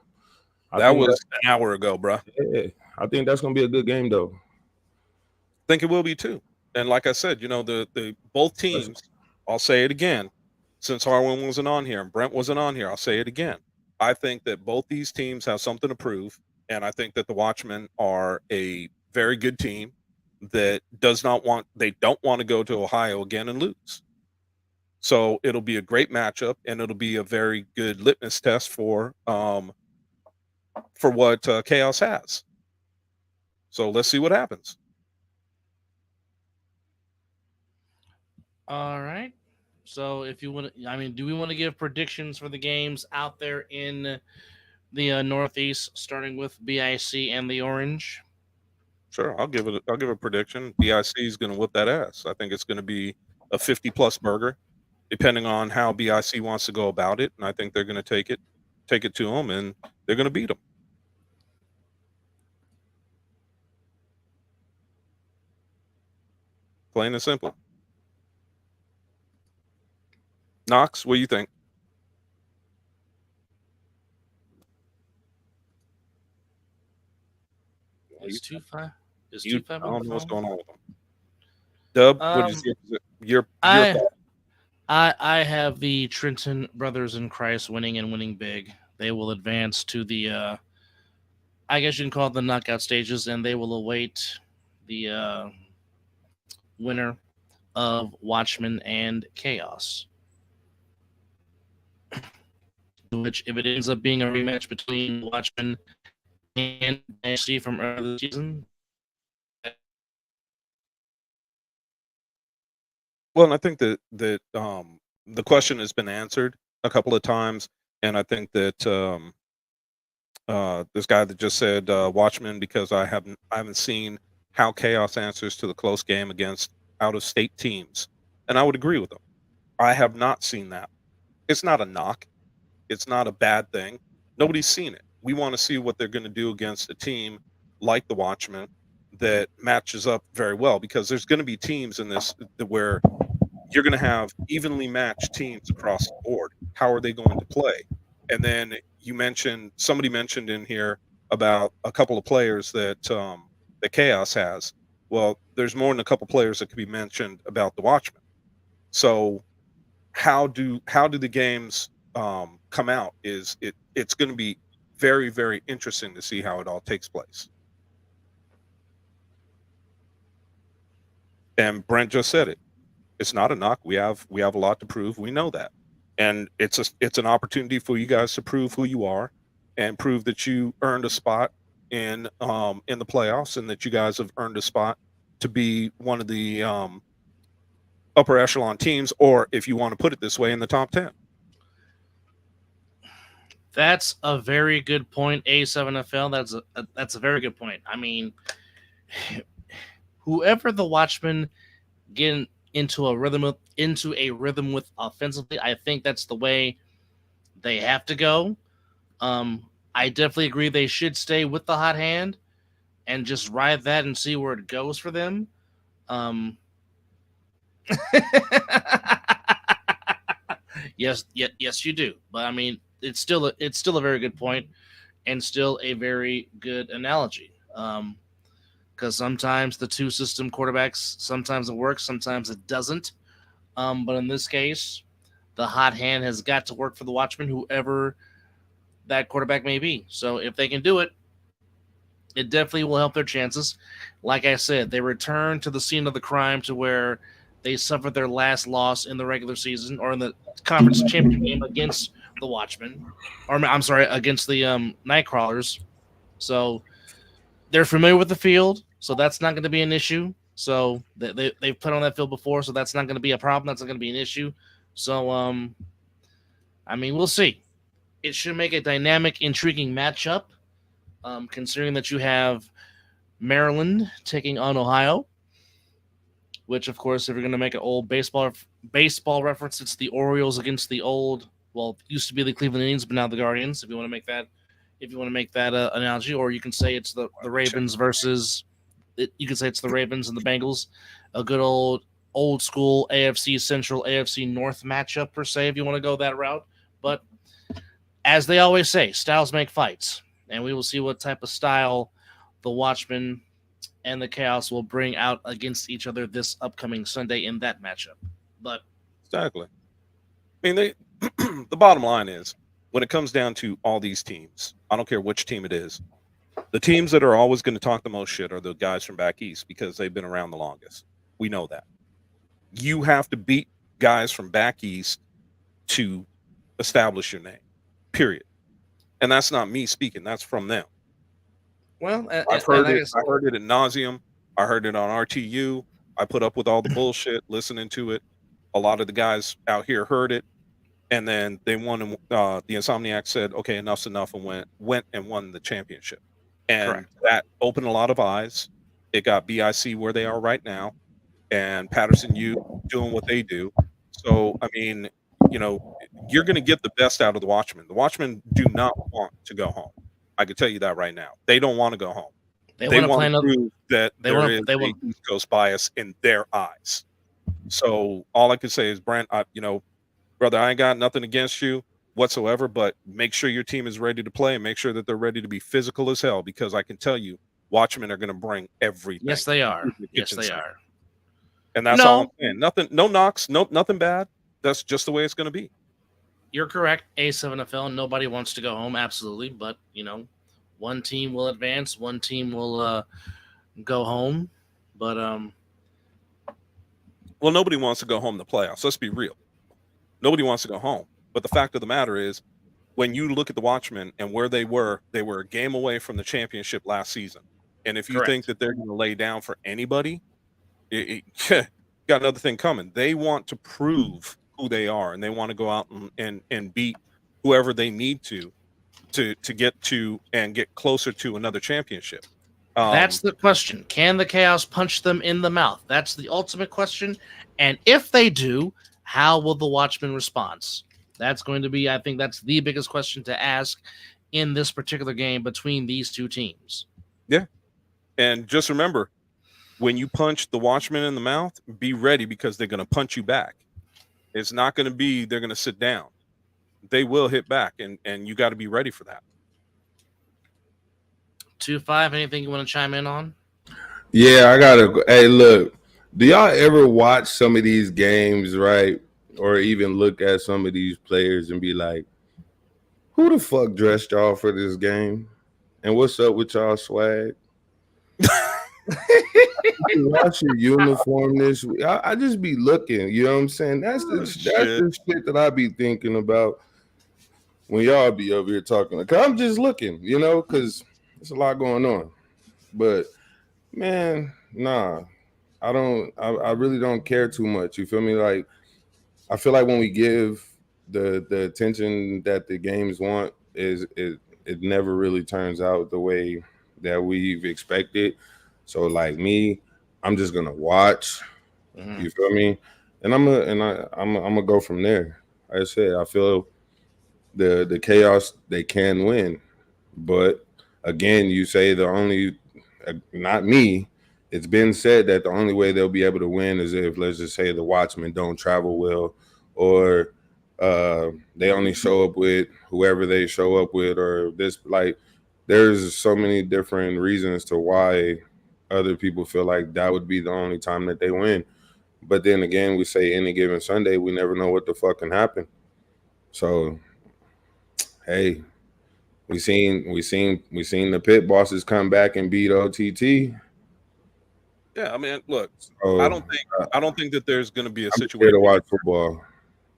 A: That was an hour ago, bro.
D: Yeah, I think that's gonna be a good game, though.
A: I think it will be too. And like I said, the both teams. I'll say it again, since Harwin wasn't on here and Brent wasn't on here. I'll say it again. I think that both these teams have something to prove, and I think that the Watchmen are a very good team that don't want to go to Ohio again and lose. So it'll be a great matchup, and it'll be a very good litmus test for what Chaos has. So let's see what happens.
B: All right. So if you want to, do we want to give predictions for the games out there in the Northeast, starting with BIC and the Orange?
A: Sure, I'll give a prediction. BIC is going to whip that ass. I think it's going to be a 50+ burger, depending on how BIC wants to go about it, and I think they're going to take it to them, and they're going to beat them. Plain and simple. Knox, what do you think?
B: Is 2-5? Is
A: You,
B: 2-5
A: I
B: on
A: don't
B: the
A: know what's
B: phone?
A: going on with them. Dub, what is your
B: I
A: thought?
B: I have the Trenton brothers in Christ winning and winning big. They will advance to the I guess you can call it the knockout stages, and they will await the winner of Watchmen and Chaos. Which, if it ends up being a rematch between Watchmen and Dynasty from earlier this season,
A: Well, and I think that the question has been answered a couple of times, and I think that this guy that just said Watchmen, because I haven't seen how Chaos answers to the close game against out of state teams, and I would agree with him. I have not seen that. It's not a knock. It's not a bad thing. Nobody's seen it. We want to see what they're going to do against a team like the Watchmen that matches up very well, because there's going to be teams in this where you're going to have evenly matched teams across the board. How are they going to play? And then somebody mentioned in here about a couple of players that that Chaos has. Well, there's more than a couple players that could be mentioned about the Watchmen. So how do the games come out? It's going to be very, very interesting to see how it all takes place. And Brent just said it. It's not a knock. We have a lot to prove. We know that, and it's an opportunity for you guys to prove who you are, and prove that you earned a spot in the playoffs, and that you guys have earned a spot to be one of the upper echelon teams, or if you want to put it this way, in the top 10.
B: that's a very good point. A7FL. That's a very good point. I mean, whoever the Watchmen get into a rhythm with offensively, I think that's the way they have to go. I definitely agree they should stay with the hot hand and just ride that and see where it goes for them. Yes, you do. But I mean, it's still a very good point, and still a very good analogy. Because sometimes the two system quarterbacks, sometimes it works, sometimes it doesn't. But in this case, the hot hand has got to work for the Watchmen, whoever that quarterback may be. So if they can do it, it definitely will help their chances. Like I said, they return to the scene of the crime, to where they suffered their last loss in the regular season, or in the conference championship game against the Watchmen, or I'm sorry, against the Nightcrawlers. So they're familiar with the field, so that's not going to be an issue. So they've played on that field before, so that's not going to be a problem. That's not going to be an issue. So I mean, we'll see. It should make a dynamic, intriguing matchup, considering that you have Maryland taking on Ohio, which, of course, if you're going to make an old baseball reference, it's the Orioles against the old, well, it used to be the Cleveland Indians, but now the Guardians. If you want to make that analogy, or you can say it's the Ravens versus, you can say it's the Ravens and the Bengals, a good old school AFC Central, AFC North matchup per se, if you want to go that route. But as they always say, styles make fights, and we will see what type of style the Watchmen and the Chaos will bring out against each other this upcoming Sunday in that matchup. But
A: exactly. I mean, the bottom line is, when it comes down to all these teams, I don't care which team it is, the teams that are always going to talk the most shit are the guys from back east, because they've been around the longest. We know that. You have to beat guys from back east to establish your name, period. And that's not me speaking. That's from them.
B: well,
A: I've heard it. I heard it ad nauseum. I heard it on RTU. I put up with all the bullshit, listening to it. A lot of the guys out here heard it, and then they won. The Insomniac said, "Okay, enough's enough," and went and won the championship. And
B: Correct.
A: that opened a lot of eyes. It got BIC where they are right now, and Patterson U doing what they do. So, I mean, you're going to get the best out of the Watchmen. The Watchmen do not want to go home. I can tell you that right now. They don't want to go home. They want to prove that there is a East Coast bias in their eyes. So all I can say is, Brent, brother, I ain't got nothing against you whatsoever, but make sure your team is ready to play, and make sure that they're ready to be physical as hell, because I can tell you, Watchmen are going to bring everything.
B: Yes, they are.
A: to the
B: Yes,
A: kitchen
B: they
A: sink.
B: are.
A: And that's all I'm saying. Nothing, no knocks, nothing bad. That's just the way it's going to be.
B: You're correct. A7FL. Nobody wants to go home. Absolutely. But, one team will advance. One team will go home. But,
A: well, nobody wants to go home to playoffs. Let's be real. Nobody wants to go home. But the fact of the matter is, when you look at the Watchmen and where they were a game away from the championship last season. And if you
B: Correct.
A: think that they're going to lay down for anybody, got another thing coming. They want to prove who they are, and they want to go out and beat whoever they need to get to and get closer to another championship.
B: That's the question. Can the Chaos punch them in the mouth? That's the ultimate question. And if they do, how will the Watchmen respond? That's going to be, I think that's the biggest question to ask in this particular game between these two teams.
A: Yeah. And just remember, when you punch the Watchmen in the mouth, be ready because they're going to punch you back. It's not going to be they're going to sit down. They will hit back, and you got to be ready for that.
B: 2-5, anything you want to chime in on?
D: Yeah, I got to. Hey, look, do y'all ever watch some of these games, right? Or even look at some of these players and be like, who the fuck dressed y'all for this game? And what's up with y'all swag? Watch your uniform this week. I just be looking, you know what I'm saying? That's the shit that I be thinking about when y'all be over here talking. Cause I'm just looking, because there's a lot going on. But man, nah, I really don't care too much. You feel me? Like, I feel like when we give the attention that the games want, it never really turns out the way that we've expected. So like me, I'm just gonna watch. You feel me? And I'm gonna go from there. Like I said, I feel the Chaos, they can win, but again, you say the only, not me. It's been said that the only way they'll be able to win is if, let's just say, the Watchmen don't travel well, or they only show up with whoever they show up with, or this, like, there's so many different reasons to why other people feel like that would be the only time that they win. But then again, we say any given Sunday, we never know what the fuck can happen. So, hey, we seen the pit bosses come back and beat OTT.
A: Yeah, I mean, look, I don't think that there's going to be a situation
D: to watch football.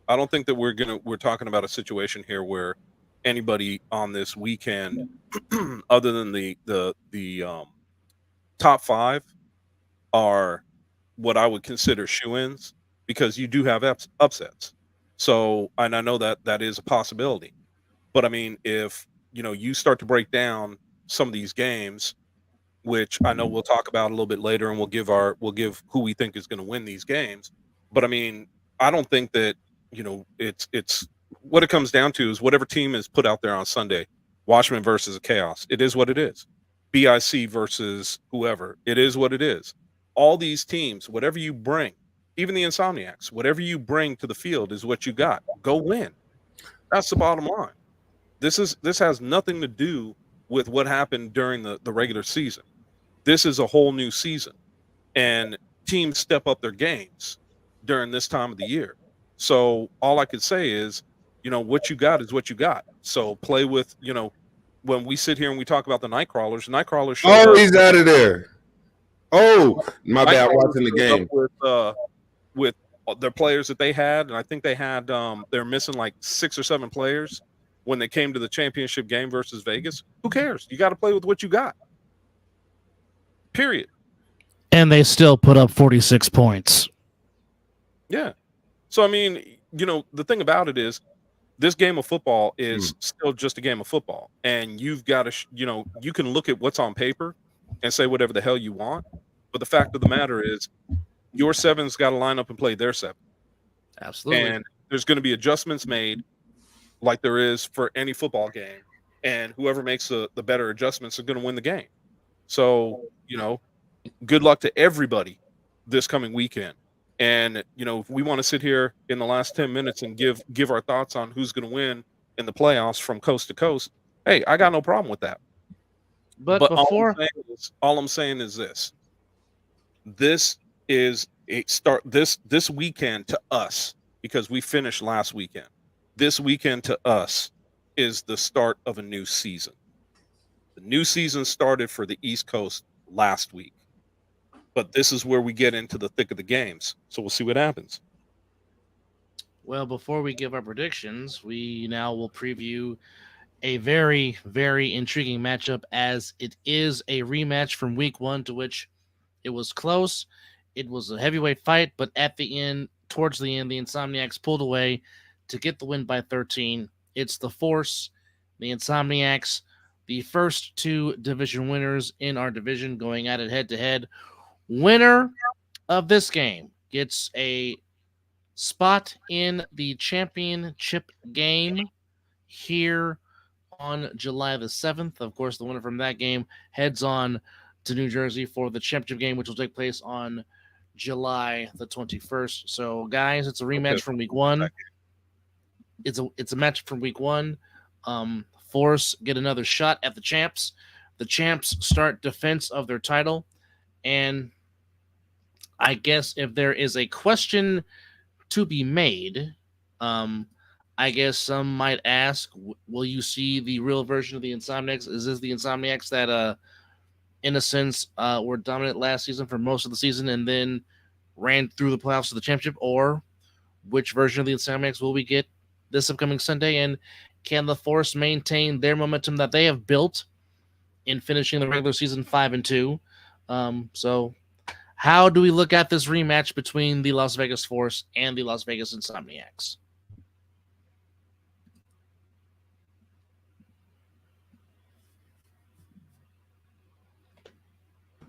A: I don't think that we're talking about a situation here where anybody on this weekend, other than the top 5, are what I would consider shoe-ins, because you do have upsets. So, and I know that is a possibility. But I mean, if you start to break down some of these games, which I know we'll talk about a little bit later, and we'll give who we think is going to win these games. But I mean, I don't think that it's what it comes down to is whatever team is put out there on Sunday, Watchmen versus a Chaos. It is what it is. BIC versus whoever. It is what it is. All these teams, whatever you bring, even the Insomniacs, whatever you bring to the field is what you got. Go win. That's the bottom line. This has nothing to do with what happened during the regular season. This is a whole new season, and teams step up their games during this time of the year. So all I could say is, what you got is what you got. So play with, when we sit here and we talk about the Nightcrawlers showed up.
D: He's out of there. Oh, my bad. Watching the game
A: with their players that they had, and I think they had they're missing like 6 or 7 players when they came to the championship game versus Vegas. Who cares? You got to play with what you got. Period.
B: And they still put up 46 points.
A: Yeah. So I mean, the thing about it is, this game of football is still just a game of football, and you've got to, you can look at what's on paper and say whatever the hell you want, but the fact of the matter is, your 7's got to line up and play their 7.
B: Absolutely.
A: And there's going to be adjustments made, like there is for any football game, and whoever makes the better adjustments are going to win the game. So, good luck to everybody this coming weekend. And, if we want to sit here in the last 10 minutes and give our thoughts on who's going to win in the playoffs from coast to coast, hey, I got no problem with that.
B: But
A: But
B: before,
A: all I'm saying is this. This is a start this weekend to us, because we finished last weekend. This weekend to us is the start of a new season. The new season started for the East Coast last week. But this is where we get into the thick of the games. So we'll see what happens.
B: well, before we give our predictions, we now will preview a very, very intriguing matchup, as it is a rematch from week 1, to which it was close. It was a heavyweight fight, but at the end, towards the end, the Insomniacs pulled away to get the win by 13. It's the Force, the Insomniacs, the first 2 division winners in our division, going at it head to head. Winner of this game gets a spot in the championship game here on July the 7th. Of course, the winner from that game heads on to New Jersey for the championship game, which will take place on July the 21st. So, guys, it's a rematch from week 1. It's a match from week 1. Force get another shot at the champs. The champs start defense of their title. And I guess if there is a question to be made, I guess some might ask, will you see the real version of the Insomniacs? Is this the Insomniacs that, in a sense, were dominant last season for most of the season and then ran through the playoffs to the championship? Or which version of the Insomniacs will we get this upcoming Sunday? And can the Force maintain their momentum that they have built in finishing the regular season 5-2? So how do we look at this rematch between the Las Vegas Force and the Las Vegas Insomniacs?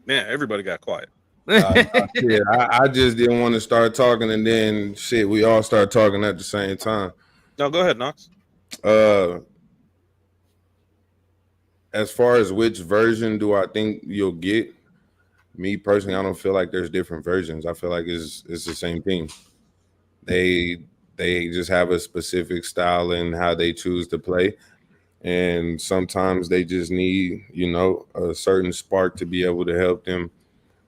A: Man, everybody got quiet.
D: I just didn't want to start talking, and then shit, we all start talking at the same time.
A: No, go ahead, Knox.
D: As far as which version do I think you'll get, me personally, I don't feel like there's different versions. I feel like it's the same team. They just have a specific style in how they choose to play. And sometimes they just need, a certain spark to be able to help them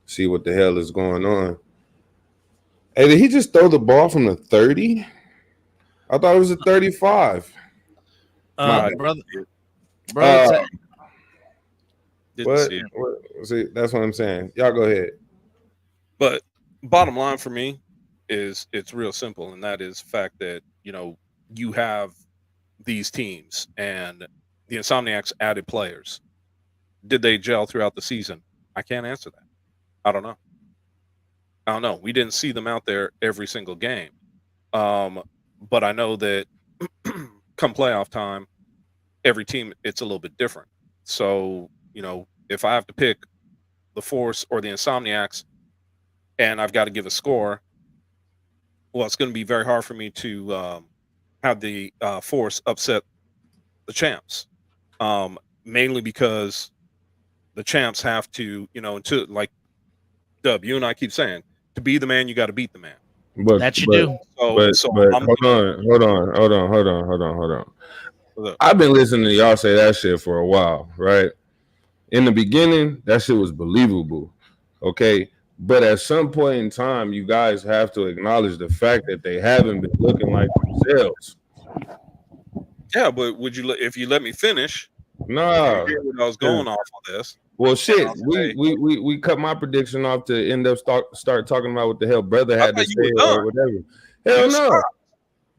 D: see what the hell is going on. Hey, did he just throw the ball from the 30? I thought it was a 35.
B: Brother,
D: see, that's what I'm saying. Y'all go ahead.
A: But bottom line for me is it's real simple, and that is the fact that, you have these teams and the Insomniacs added players. Did they gel throughout the season? I can't answer that. I don't know. We didn't see them out there every single game. But I know that come playoff time, every team, it's a little bit different. So, if I have to pick the Force or the Insomniacs and I've got to give a score, well, it's going to be very hard for me to have the Force upset the champs, mainly because the champs have to, to like Dub, you and I keep saying, to be the man, you got to beat the man.
B: That you do.
A: So
D: hold on. I've been listening to y'all say that shit for a while, right? In the beginning, that shit was believable, okay? But at some point in time, you guys have to acknowledge the fact that they haven't been looking like themselves.
A: Yeah, but if you let me finish?
D: Nah,
A: I was going off on this.
D: Well, shit, we cut my prediction off to end up start talking about what the hell brother had to say or whatever. Hell no.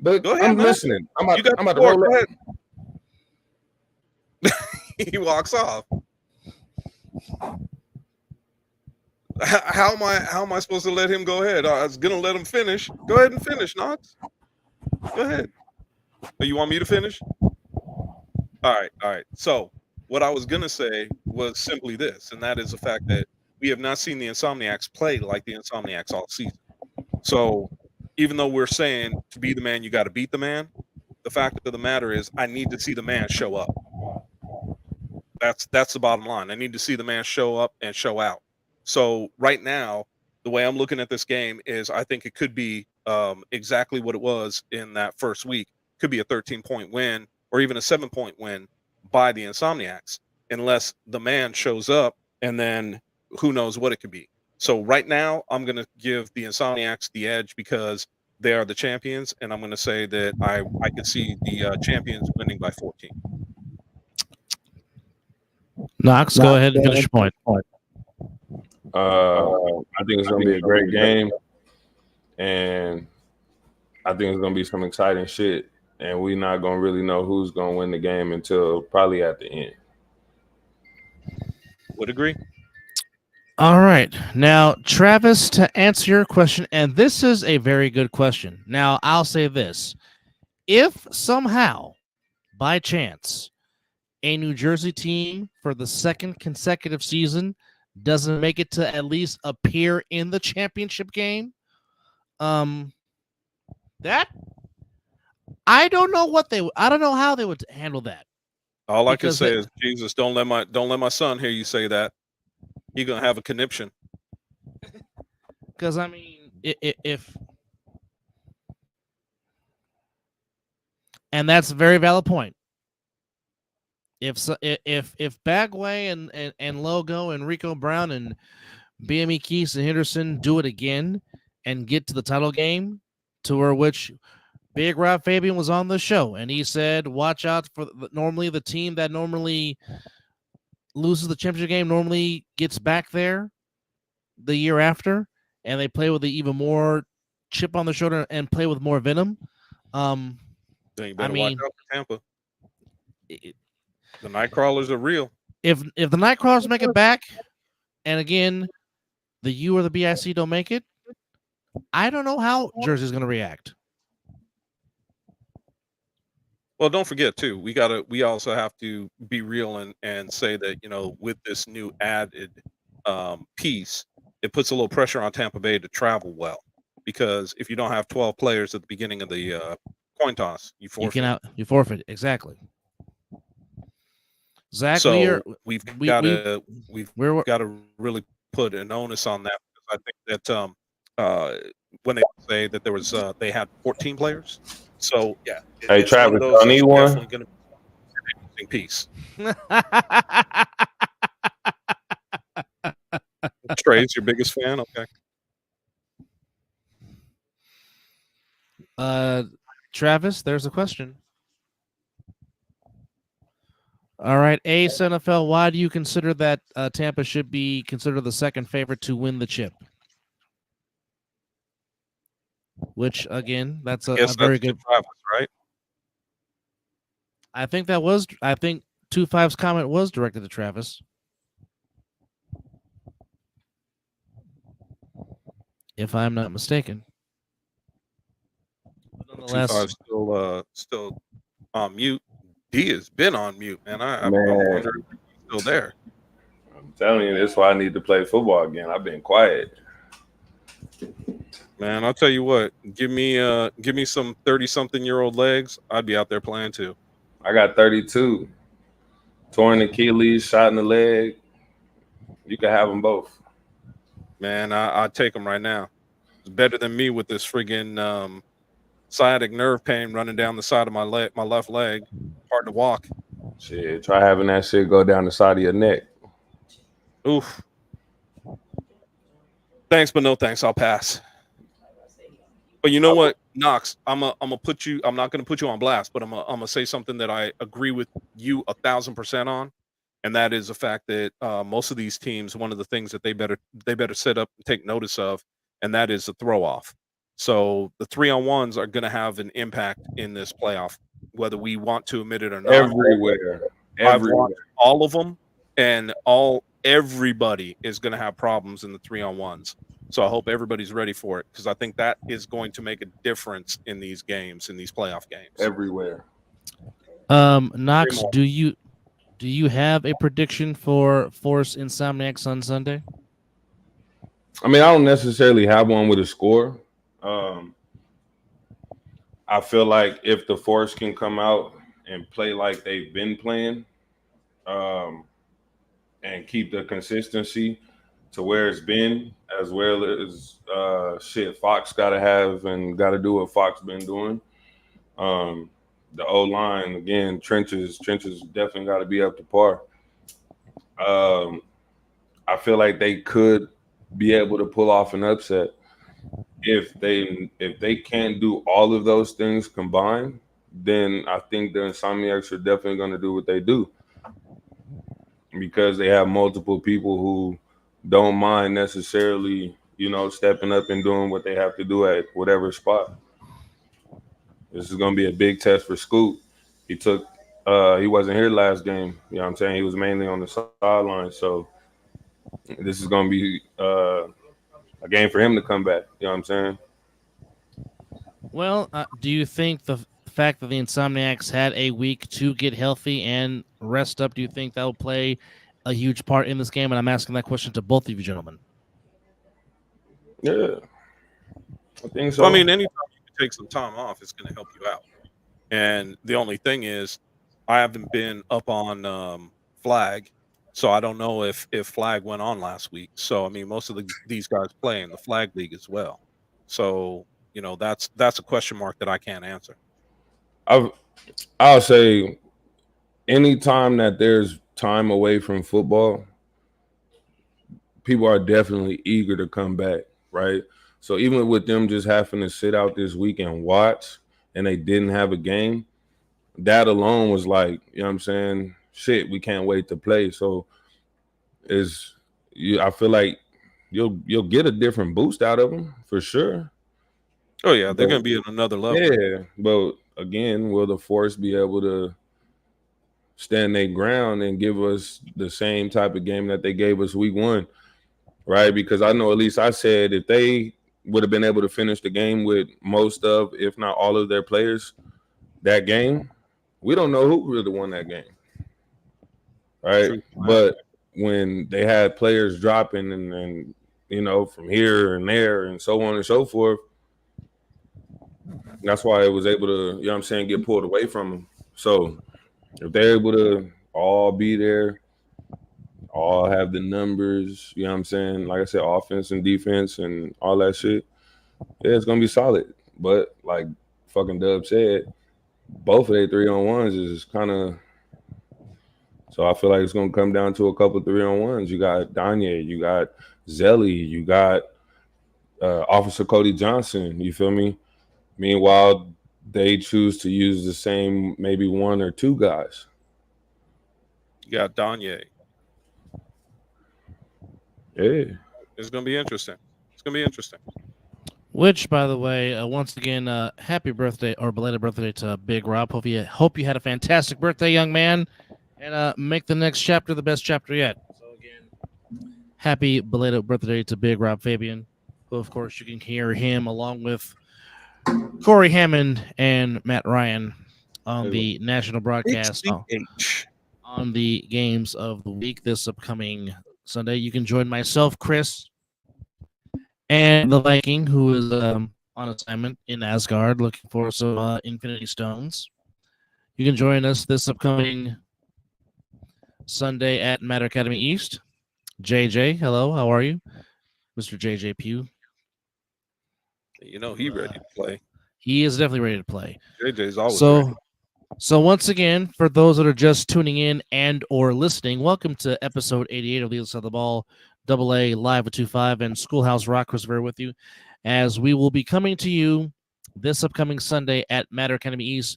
D: But go ahead, I'm listening. I'm about to roll up.
A: He walks off. How am I supposed to let him go ahead? I was gonna let him finish. Go ahead and finish, Knox. Go ahead. Oh, you want me to finish? All right. So what I was gonna say was simply this, and that is the fact that we have not seen the Insomniacs play like the Insomniacs all season. So even though we're saying to be the man, you got to beat the man, the fact of the matter is I need to see the man show up. That's the bottom line. I need to see the man show up and show out. So right now, the way I'm looking at this game is I think it could be exactly what it was in that first week. Could be a 13-point win or even a 7-point win by the Insomniacs. unless the man shows up, and then who knows what it could be. So right now, I'm going to give the Insomniacs the edge because they are the champions, and I'm going to say that I could see the champions winning by 14.
B: Knox, go ahead and finish your point.
D: I think it's going to be a great game, and I think it's going to be some exciting shit, and we're not going to really know who's going to win the game until probably at the end.
A: Would agree.
B: All right. Now, Travis, to answer your question, and this is a very good question. Now, I'll say this. If somehow, by chance, a New Jersey team for the second consecutive season doesn't make it to at least appear in the championship game, that I don't know I don't know how they would handle that.
A: All I can say is, Jesus, don't let my son hear you say that. You're gonna have a conniption.
B: Because I mean, if and that's a very valid point. If Bagway and Logo and Rico Brown and BME Keys and Henderson do it again and get to the title game, to where which Big Rob Fabian was on the show and he said, watch out for normally the team that normally loses the championship game normally gets back there the year after, and they play with the even more chip on the shoulder and play with more venom.
A: Then you better watch out for Tampa. The Nightcrawlers are real.
B: If the Nightcrawlers make it back, and again, the U or the BIC don't make it, I don't know how Jersey's going to react.
A: Well, don't forget too, we also have to be real and say that, you know, with this new added piece, it puts a little pressure on Tampa Bay to travel well, because if you don't have 12 players at the beginning of the coin toss, you forfeit.
B: You forfeit, exactly. Zach,
A: so we've got to really put an onus on that, because I think that when they say that there was they had 14 players. So yeah.
D: Hey Travis, I need one.
A: Definitely going to be an interesting piece. Trey's your biggest fan, okay?
B: Travis, there's a question. All right, A7FL, why do you consider that Tampa should be considered the second favorite to win the chip? Which, again, that's a very good.
A: Travis, right?
B: I think 2-5's comment was directed to Travis. If I'm not mistaken.
A: Nonetheless, still on mute. D has been on mute, man. I wonder if he's still there.
D: I'm telling you, that's why I need to play football again. I've been quiet.
A: Man, I'll tell you what. Give me some 30-something-year-old legs. I'd be out there playing too.
D: I got 32. Torn Achilles, shot in the leg. You can have them both.
A: Man, I'd take them right now. It's better than me with this friggin' sciatic nerve pain running down the side of my left leg. Hard to walk.
D: Shit, try having that shit go down the side of your neck.
A: Oof. Thanks, but no thanks. I'll pass. But you know what, Knox? I'm not gonna put you on blast, but I'm gonna say something that I agree with you 1,000% on, and that is the fact that most of these teams, one of the things that they better set up and take notice of, and that is the throw off. So the 3-on-1s are going to have an impact in this playoff, whether we want to admit it or not.
D: Everywhere.
A: I've watched all of them, and everybody is going to have problems in the 3-on-1s. So I hope everybody's ready for it, because I think that is going to make a difference in these games, in these playoff games.
D: Everywhere.
B: Knox, do you have a prediction for Force Insomniacs on Sunday?
D: I mean, I don't necessarily have one with a score. I feel like if the Force can come out and play like they've been playing, and keep the consistency to where it's been, as well as Fox got to do what Fox been doing. The O-line, again, trenches definitely got to be up to par. I feel like they could be able to pull off an upset if they can't do all of those things combined. Then I think the Insomniacs are definitely going to do what they do because they have multiple people who don't mind necessarily, stepping up and doing what they have to do at whatever spot. This is going to be a big test for Scoop. He wasn't here last game. You know what I'm saying? He was mainly on the sideline. So this is going to be a game for him to come back. You know what I'm saying?
B: Well, do you think the fact that the Insomniacs had a week to get healthy and rest up, do you think that will play a huge part in this game? And I'm asking that question to both of you gentlemen.
D: Yeah, I think so.
A: Well, I mean, anytime you can take some time off, it's going to help you out. And the only thing is, I haven't been up on Flag, so I don't know if Flag went on last week. So I mean, most of these guys play in the Flag League as well. So that's a question mark that I can't answer.
D: I'll say anytime that there's time away from football, people are definitely eager to come back, right? So even with them just having to sit out this week and watch, and they didn't have a game, that alone was like, you know what I'm saying? Shit, we can't wait to play. So I feel like you'll get a different boost out of them for sure.
A: Oh yeah, they're going to be at another level.
D: Yeah, but again, will the Force be able to stand their ground and give us the same type of game that they gave us week 1, right? Because I know, at least I said, if they would have been able to finish the game with most of, if not all of their players that game, we don't know who really won that game, right?
A: True.
D: But when they had players dropping and from here and there and so on and so forth, that's why it was able to, get pulled away from them. So if they're able to all be there, all have the numbers, like I said, offense and defense and all that shit, yeah, it's gonna be solid. But like fucking Dub said, both of their 3-on-1s is kind of, so I feel like it's gonna come down to a couple 3-on-1s. You got Danye, you got Zelly, you got Officer Cody Johnson, you feel me? Meanwhile, they choose to use the same maybe 1 or 2 guys.
A: You got Danye.
D: Yeah.
A: It's going to be interesting. It's going to be interesting.
B: Which, by the way, once again, happy birthday or belated birthday to Big Rob. Hope you had a fantastic birthday, young man, and make the next chapter the best chapter yet. So again, happy belated birthday to Big Rob Fabian, who, of course, you can hear him along with Corey Hammond and Matt Ryan on the national broadcast on the games of the week this upcoming Sunday. You can join myself, Chris, and the Viking, who is on assignment in Asgard looking for some Infinity Stones. You can join us this upcoming Sunday at Matter Academy East. JJ, hello, how are you? Mr. JJ Pugh.
A: He's ready to play.
B: He is definitely ready to play.
A: JJ's always ready.
B: So once again, for those that are just tuning in and or listening, welcome to episode 88 of the Other Side of the Ball, AA Live with 25 and Schoolhouse Rock. Christopher with you, as we will be coming to you this upcoming Sunday at Matter Academy East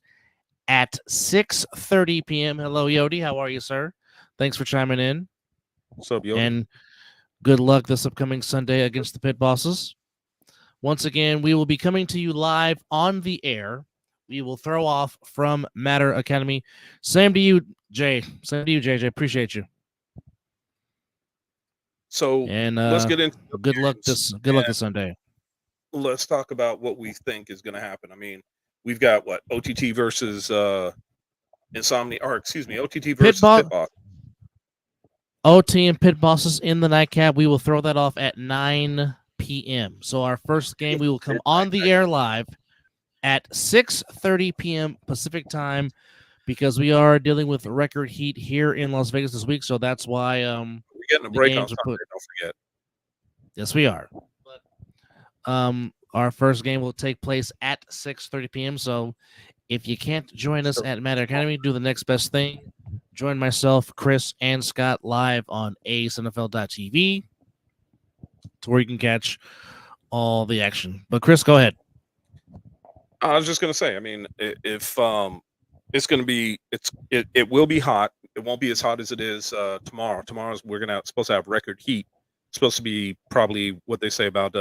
B: at 6:30 p.m. Hello, Yodi. How are you, sir? Thanks for chiming in.
A: What's up, Yodi?
B: And good luck this upcoming Sunday against the Pit Bosses. Once again, we will be coming to you live on the air. We will throw off from Matter Academy. Same to you, Jay. Same to you, JJ. Appreciate you.
A: So
B: and
A: let's get into
B: good luck this Sunday.
A: Let's talk about what we think is going to happen. I mean, we've got OTT versus OTT versus Pit Boss.
B: OT and Pit Bosses in the nightcap. We will throw that off at 9 p.m. So our first game, we will come on the air live at 6:30 p.m. Pacific time, because we are dealing with record heat here in Las Vegas this week. So that's why
A: we're getting a break on Sunday, don't forget.
B: Yes, we are. But our first game will take place at 6:30 p.m. So if you can't join us at Matter Academy, do the next best thing. join myself, Chris, and Scott live on A7FL.tv, to where you can catch all the action. But Chris, go ahead.
A: I was just gonna say, I mean, if it's gonna be, it will be hot. It won't be as hot as it is tomorrow. Tomorrow's supposed to have record heat. It's supposed to be probably what they say about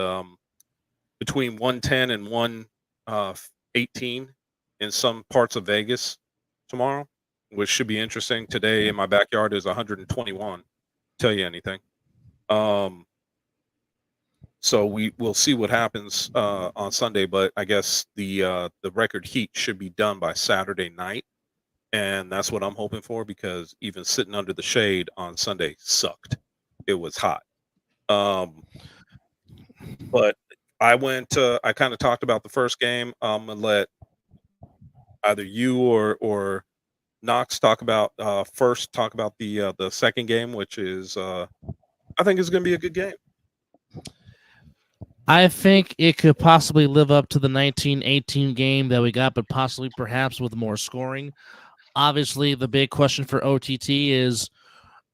A: between 110 and 118 in some parts of Vegas tomorrow, which should be interesting. Today in my backyard is 121. Tell you anything. So we'll see what happens on Sunday, but I guess the record heat should be done by Saturday night, and that's what I'm hoping for, because even sitting under the shade on Sunday sucked. It was hot. But I kind of talked about the first game. I'm gonna let either you or Knox talk about the second game, which is I think is going to be a good game.
B: I think it could possibly live up to the 1918 game that we got, but possibly perhaps with more scoring. Obviously, the big question for OTT is,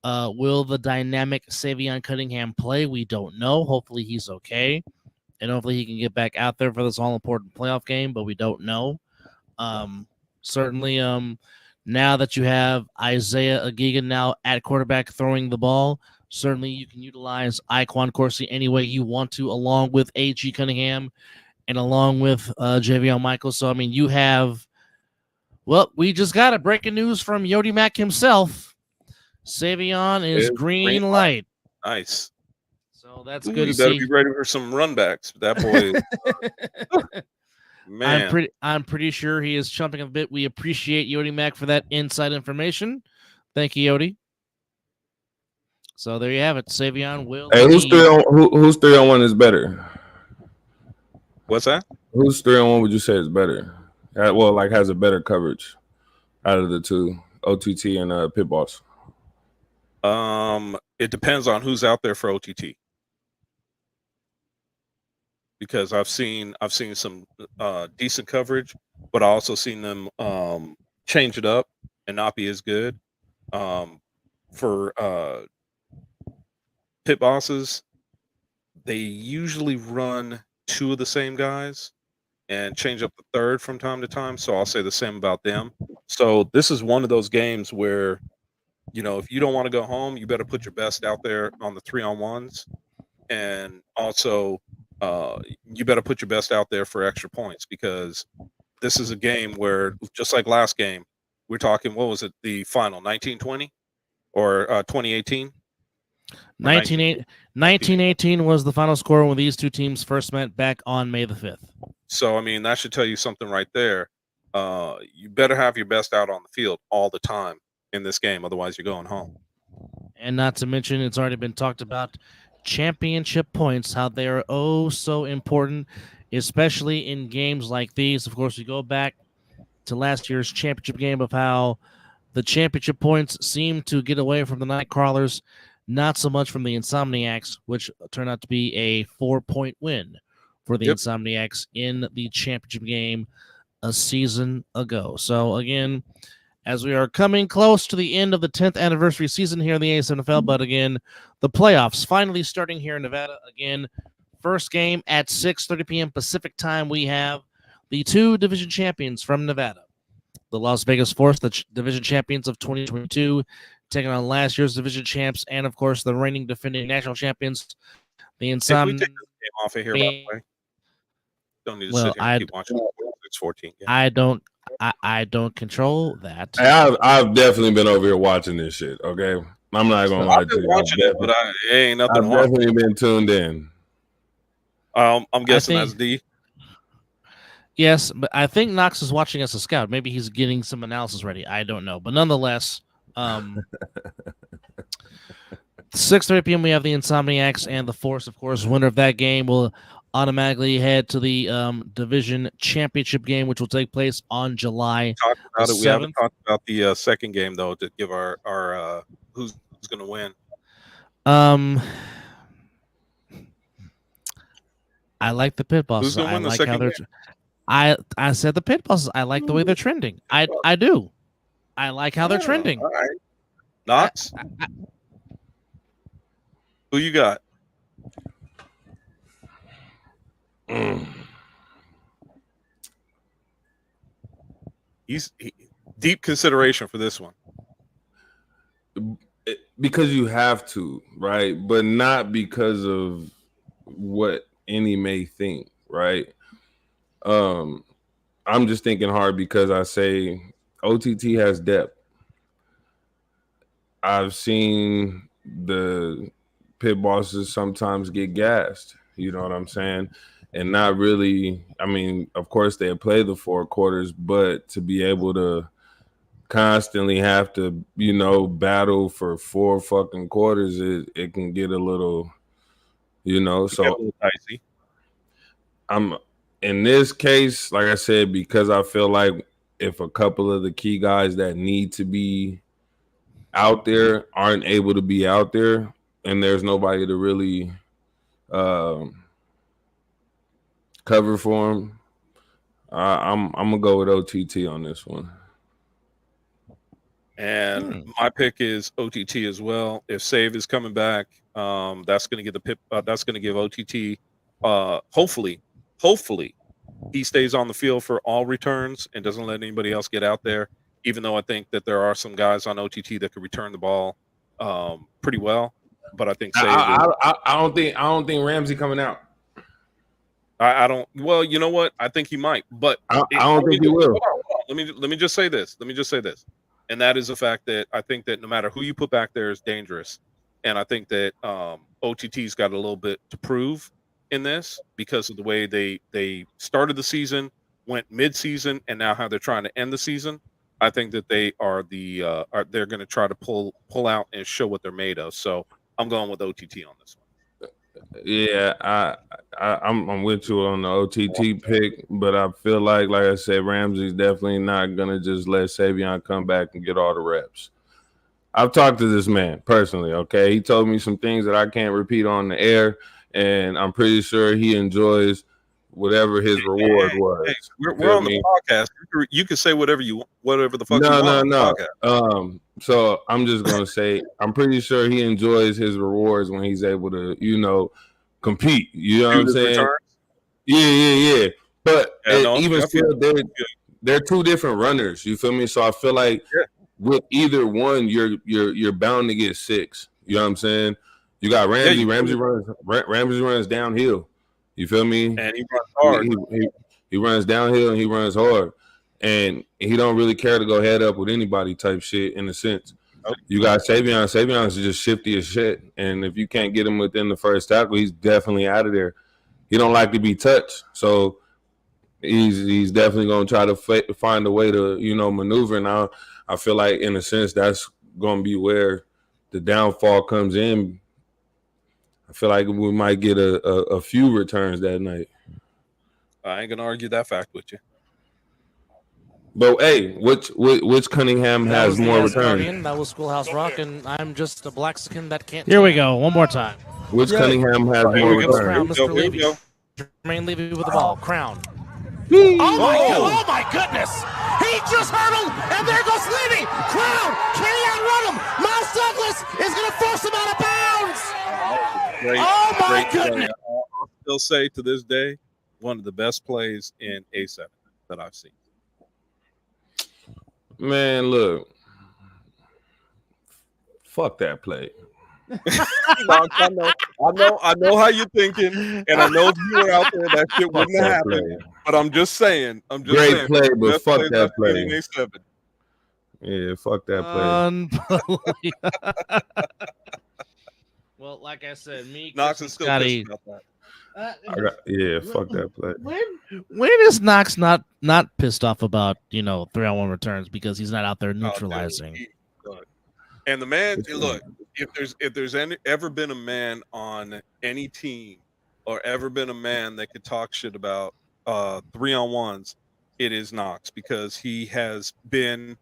B: will the dynamic Savion Cunningham play? We don't know. Hopefully he's okay, and hopefully he can get back out there for this all-important playoff game, but we don't know. Certainly, now that you have Isaiah Agiga now at quarterback throwing the ball, certainly you can utilize Iquan Corsi any way you want to, along with A.G. Cunningham and along with Javion Michaels. So, I mean, you have, well, we just got a breaking news from Yodi Mack himself. Savion is green light.
A: Nice.
B: So that's good to
A: see. You better
B: see.
A: be ready for some runbacks. That boy is, man.
B: I'm pretty sure he is chumping a bit. We appreciate Yodi Mack for that inside information. Thank you, Yodi. So there you have it. Savion will.
D: Hey, who's 3-on-1 is better?
A: What's that?
D: Who's 3-on-1 would you say is better? Well, like has a better coverage out of the two, OTT and Pit Boss.
A: It depends on who's out there for OTT. Because I've seen some decent coverage, but I also seen them change it up and not be as good. For Pit Bosses, they usually run two of the same guys and change up the third from time to time. So I'll say the same about them. So this is one of those games where, you know, if you don't want to go home, you better put your best out there on the 3-on-1s, and also you better put your best out there for extra points, because this is a game where, just like last game, we're talking, what was it, the final 1920 or 2018?
B: 1918 was the final score when these two teams first met back on May the 5th.
A: So, I mean, that should tell you something right there. You better have your best out on the field all the time in this game, otherwise you're going home.
B: And not to mention, it's already been talked about, championship points, how they are so important, especially in games like these. Of course, we go back to last year's championship game of how the championship points seem to get away from the Nightcrawlers, not so much from the Insomniacs, which turned out to be a 4-point win for the Insomniacs in the championship game a season ago. So again, as we are coming close to the end of the 10th anniversary season here in the A7FL, but again, the playoffs finally starting here in Nevada. Again, first game at 6:30 p.m. Pacific time, we have the two division champions from Nevada. The Las Vegas Force, the division champions of 2022, taking on last year's division champs, and of course, the reigning defending national champions, the Insomniacs.
A: If we take this game off of here, by the way, don't need to sit here and keep watching the 6-14 game.
B: I don't control that.
D: Hey, I've definitely been over here watching this shit. Okay, I'm not gonna lie to you.
A: Watching it, but it ain't nothing.
D: I've definitely been tuned in.
A: I'm guessing that's D.
B: Yes, but I think Knox is watching as a scout. Maybe he's getting some analysis ready. I don't know, but nonetheless, 6:30 p.m. we have the Insomniacs and the Force. Of course, winner of that game will automatically head to the division championship game, which will take place on July 7th.
A: We haven't talked about the second game, though, to give our who's going to win.
B: I like the Pit Bosses.
A: Who's going to win the
B: like
A: second
B: how they're.
A: game?
B: I said the Pit Bosses. I like the way they're trending. I do. I like how they're trending.
A: All right. Knox? Who you got? Deep consideration for this one.
D: Because you have to, right? But not because of what any may think, right? I'm just thinking hard because I say OTT has depth. I've seen the pit bosses sometimes get gassed, you know what I'm saying? And not really, I mean, of course they play the 4 quarters, but to be able to constantly have to, you know, battle for 4 fucking quarters, it can get a little, you know, so
A: dicey.
D: I'm in this case, like I said, because I feel like if a couple of the key guys that need to be out there aren't able to be out there, and there's nobody to really cover for them, I'm gonna go with OTT on this one.
A: And my pick is OTT as well. If Save is coming back, that's going to give that's going to give OTT. Hopefully, he stays on the field for all returns and doesn't let anybody else get out there. Even though I think that there are some guys on OTT that could return the ball pretty well, but I think Save.
D: I don't think Ramsey coming out.
A: I don't. Well, you know what? I think he might, but
D: I don't think he will.
A: Hold on. Let me just say this. And that is the fact that I think that no matter who you put back there is dangerous. And I think that OTT's got a little bit to prove in this because of the way they started the season, went mid-season, and now how they're trying to end the season. I think that they are they're going to try to pull out and show what they're made of. So I'm going with OTT on this one.
D: Yeah, I'm with you on the OTT pick, but I feel like I said, Ramsey's definitely not gonna just let Savion come back and get all the reps. I've talked to this man personally. Okay, he told me some things that I can't repeat on the air, and I'm pretty sure he enjoys whatever his reward was.
A: Hey, we're on the podcast. You can say whatever the fuck you want.
D: No. So I'm just gonna say I'm pretty sure he enjoys his rewards when he's able to, you know, compete. You know what I'm saying? Yeah. But even still, they're 2 different runners. You feel me? So I feel like with either one, you're bound to get 6. You know what I'm saying? You got Ramsey. Ramsey runs downhill. You feel me?
A: And he runs hard.
D: He runs downhill and he runs hard. And he don't really care to go head up with anybody type shit in a sense. Okay. You got Savion. Savion's just shifty as shit. And if you can't get him within the first tackle, he's definitely out of there. He don't like to be touched. So he's definitely going to try to find a way to, you know, maneuver. Now, I feel like in a sense that's going to be where the downfall comes in. I feel like we might get a few returns that night.
A: I ain't going to argue that fact with you.
D: But hey, which Cunningham has more returns?
F: That was Schoolhouse Rock, and I'm just a Blaxican that can't.
B: Here we go, one more time.
D: Which Cunningham has more returns?
F: Mr. Levy. Jermaine Levy with the ball. Crown. Oh my goodness! He just hurdled, and there goes Levy. Crown. Can he outrun him? Miles Douglas is going to force him out of bounds. Oh my goodness!
A: I'll still say to this day, one of the best plays in A7 that I've seen.
D: Man, look, fuck that play.
A: I know how you're thinking, and I know if you were out there, that shit wouldn't have happened. But I'm just saying,
D: great play, but fuck that play. Yeah, fuck that play.
B: Well, like I said, me,
A: Knox is still pissed about that.
D: Fuck that play.
B: When is Knox not pissed off about 3-on-1 returns because he's not out there neutralizing?
A: And the man, look, if there's ever been a man on any team or ever been a man that could talk shit about 3-on-1s, it is Knox, because he has been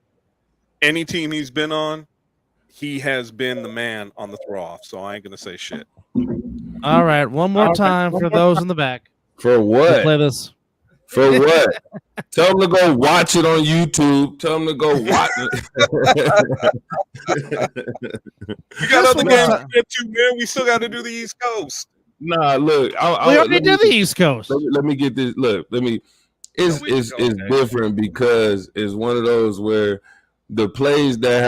A: any team he's been on, he has been the man on the throw off. So I ain't gonna say shit.
B: All right, one more time for those in the back.
D: For what?
B: Play this.
D: For what? Tell them to go watch it on YouTube. Tell them to go watch it.
A: We got other games to get to, man. We still got to do the East Coast.
D: Nah, look.
B: We already did the East Coast.
D: Let me get this. Look, It's different because it's one of those where the plays that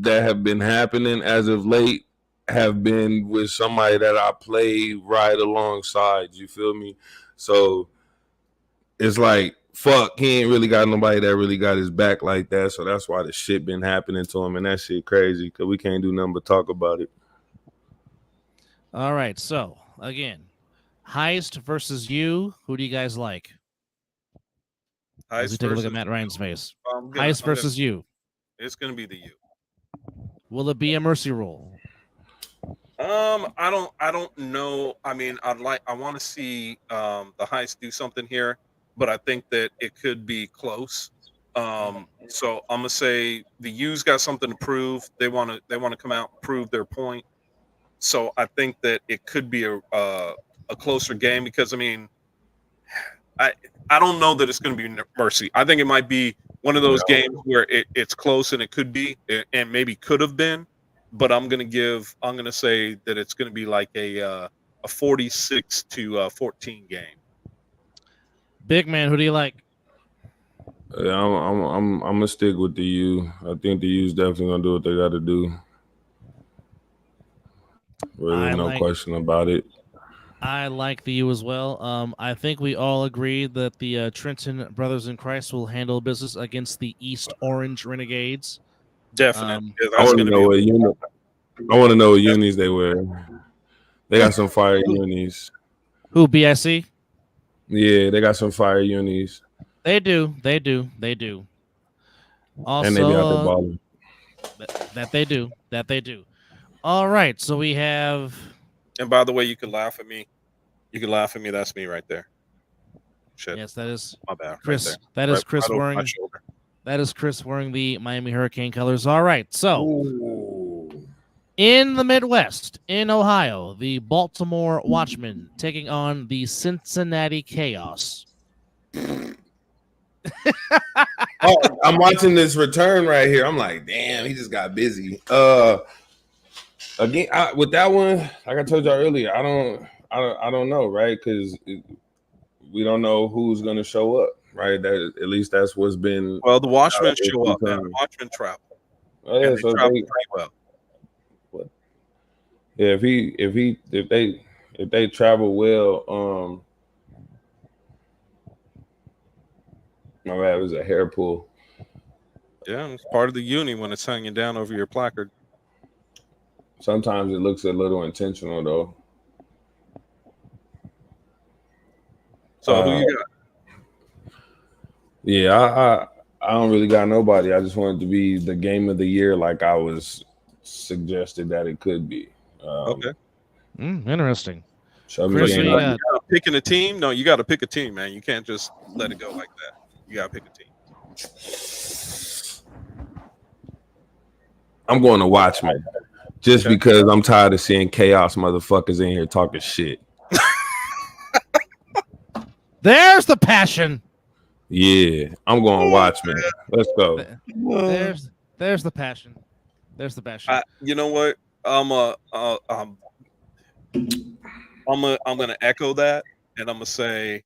D: have been happening as of late have been with somebody that I play right alongside. You feel me? So it's like, fuck, he ain't really got nobody that really got his back like that. So that's why the shit been happening to him, and that shit crazy because we can't do nothing but talk about it.
B: All right. So again, Heist versus you. Who do you guys like? As we take a look at Matt Ryan's face. Heist versus you.
A: It's gonna be the U.
B: Will it be a mercy rule?
A: I don't know. I mean, I want to see the Heist do something here, but I think that it could be close. So I'm gonna say the U's got something to prove. They want to come out and prove their point. So I think that it could be a closer game because I mean, I don't know that it's going to be mercy. I think it might be one of those games where it's close and it could be and maybe could have been, but I'm going to say that it's going to be like a 46-14 game.
B: Big man, who do you like?
D: Yeah, I'm gonna stick with the U. I think the U's definitely gonna do what they got to do. Really, no question about it.
B: I like the U as well. I think we all agree that the Trenton Brothers in Christ will handle business against the East Orange Renegades.
A: Definitely.
D: I want to know what unis they wear. They got some fire unis.
B: Who, BIC?
D: Yeah, they got some fire unis.
B: They do. Also,
D: and they be out there balling.
B: That they do. All right, so we have.
A: And by the way, you can laugh at me. That's me right there. Shit.
B: Yes, that is
A: my bad.
B: Chris.
A: Right
B: that is Chris wearing. That is Chris wearing the Miami Hurricane colors. All right, so in the Midwest, in Ohio, the Baltimore Watchmen taking on the Cincinnati Chaos.
D: I'm watching this return right here. I'm like, damn, he just got busy. Again, with that one, like I told y'all earlier, I don't know, right? Because we don't know who's gonna show up, right? That at least that's what's been.
A: Well, the Watchmen show up, man. The Watchmen travel.
D: Oh, yeah, so
A: travel pretty well.
D: What? Yeah, if they travel well, my bad, it was a hair pull.
A: Yeah, it's part of the uni when it's hanging down over your placard.
D: Sometimes it looks a little intentional, though.
A: So who you got?
D: Yeah, I don't really got nobody. I just wanted to be the game of the year, like I was suggested that it could be.
A: Okay.
B: Interesting.
A: Chris, you picking a team? No, you got to pick a team, man. You can't just let it go like that. You got to pick a team.
D: I'm going to Watchmen. Just because I'm tired of seeing chaos motherfuckers in here talking shit.
B: There's the passion.
D: Yeah, I'm going Watchmen. Let's go.
B: There's the passion. There's the passion.
A: You know what? I'm gonna echo that, and I'm gonna say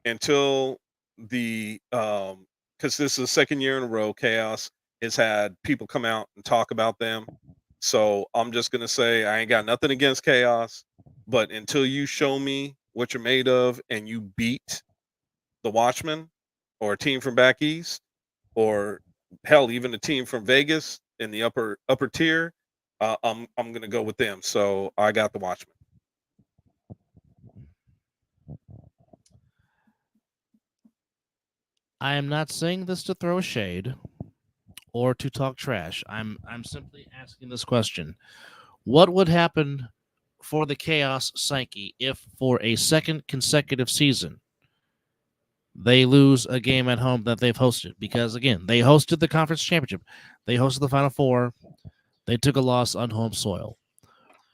A: until the because this is the second year in a row, Chaos has had people come out and talk about them. So I'm just gonna say I ain't got nothing against Chaos, but until you show me what you're made of and you beat the Watchmen or a team from back east, or hell, even a team from Vegas in the upper tier, I'm gonna go with them. So I got the Watchmen.
B: I am not saying this to throw shade or to talk trash. I'm simply asking this question. What would happen for the Chaos psyche if for a second consecutive season they lose a game at home that they've hosted? Because again, they hosted the conference championship. They hosted the Final Four. They took a loss on home soil.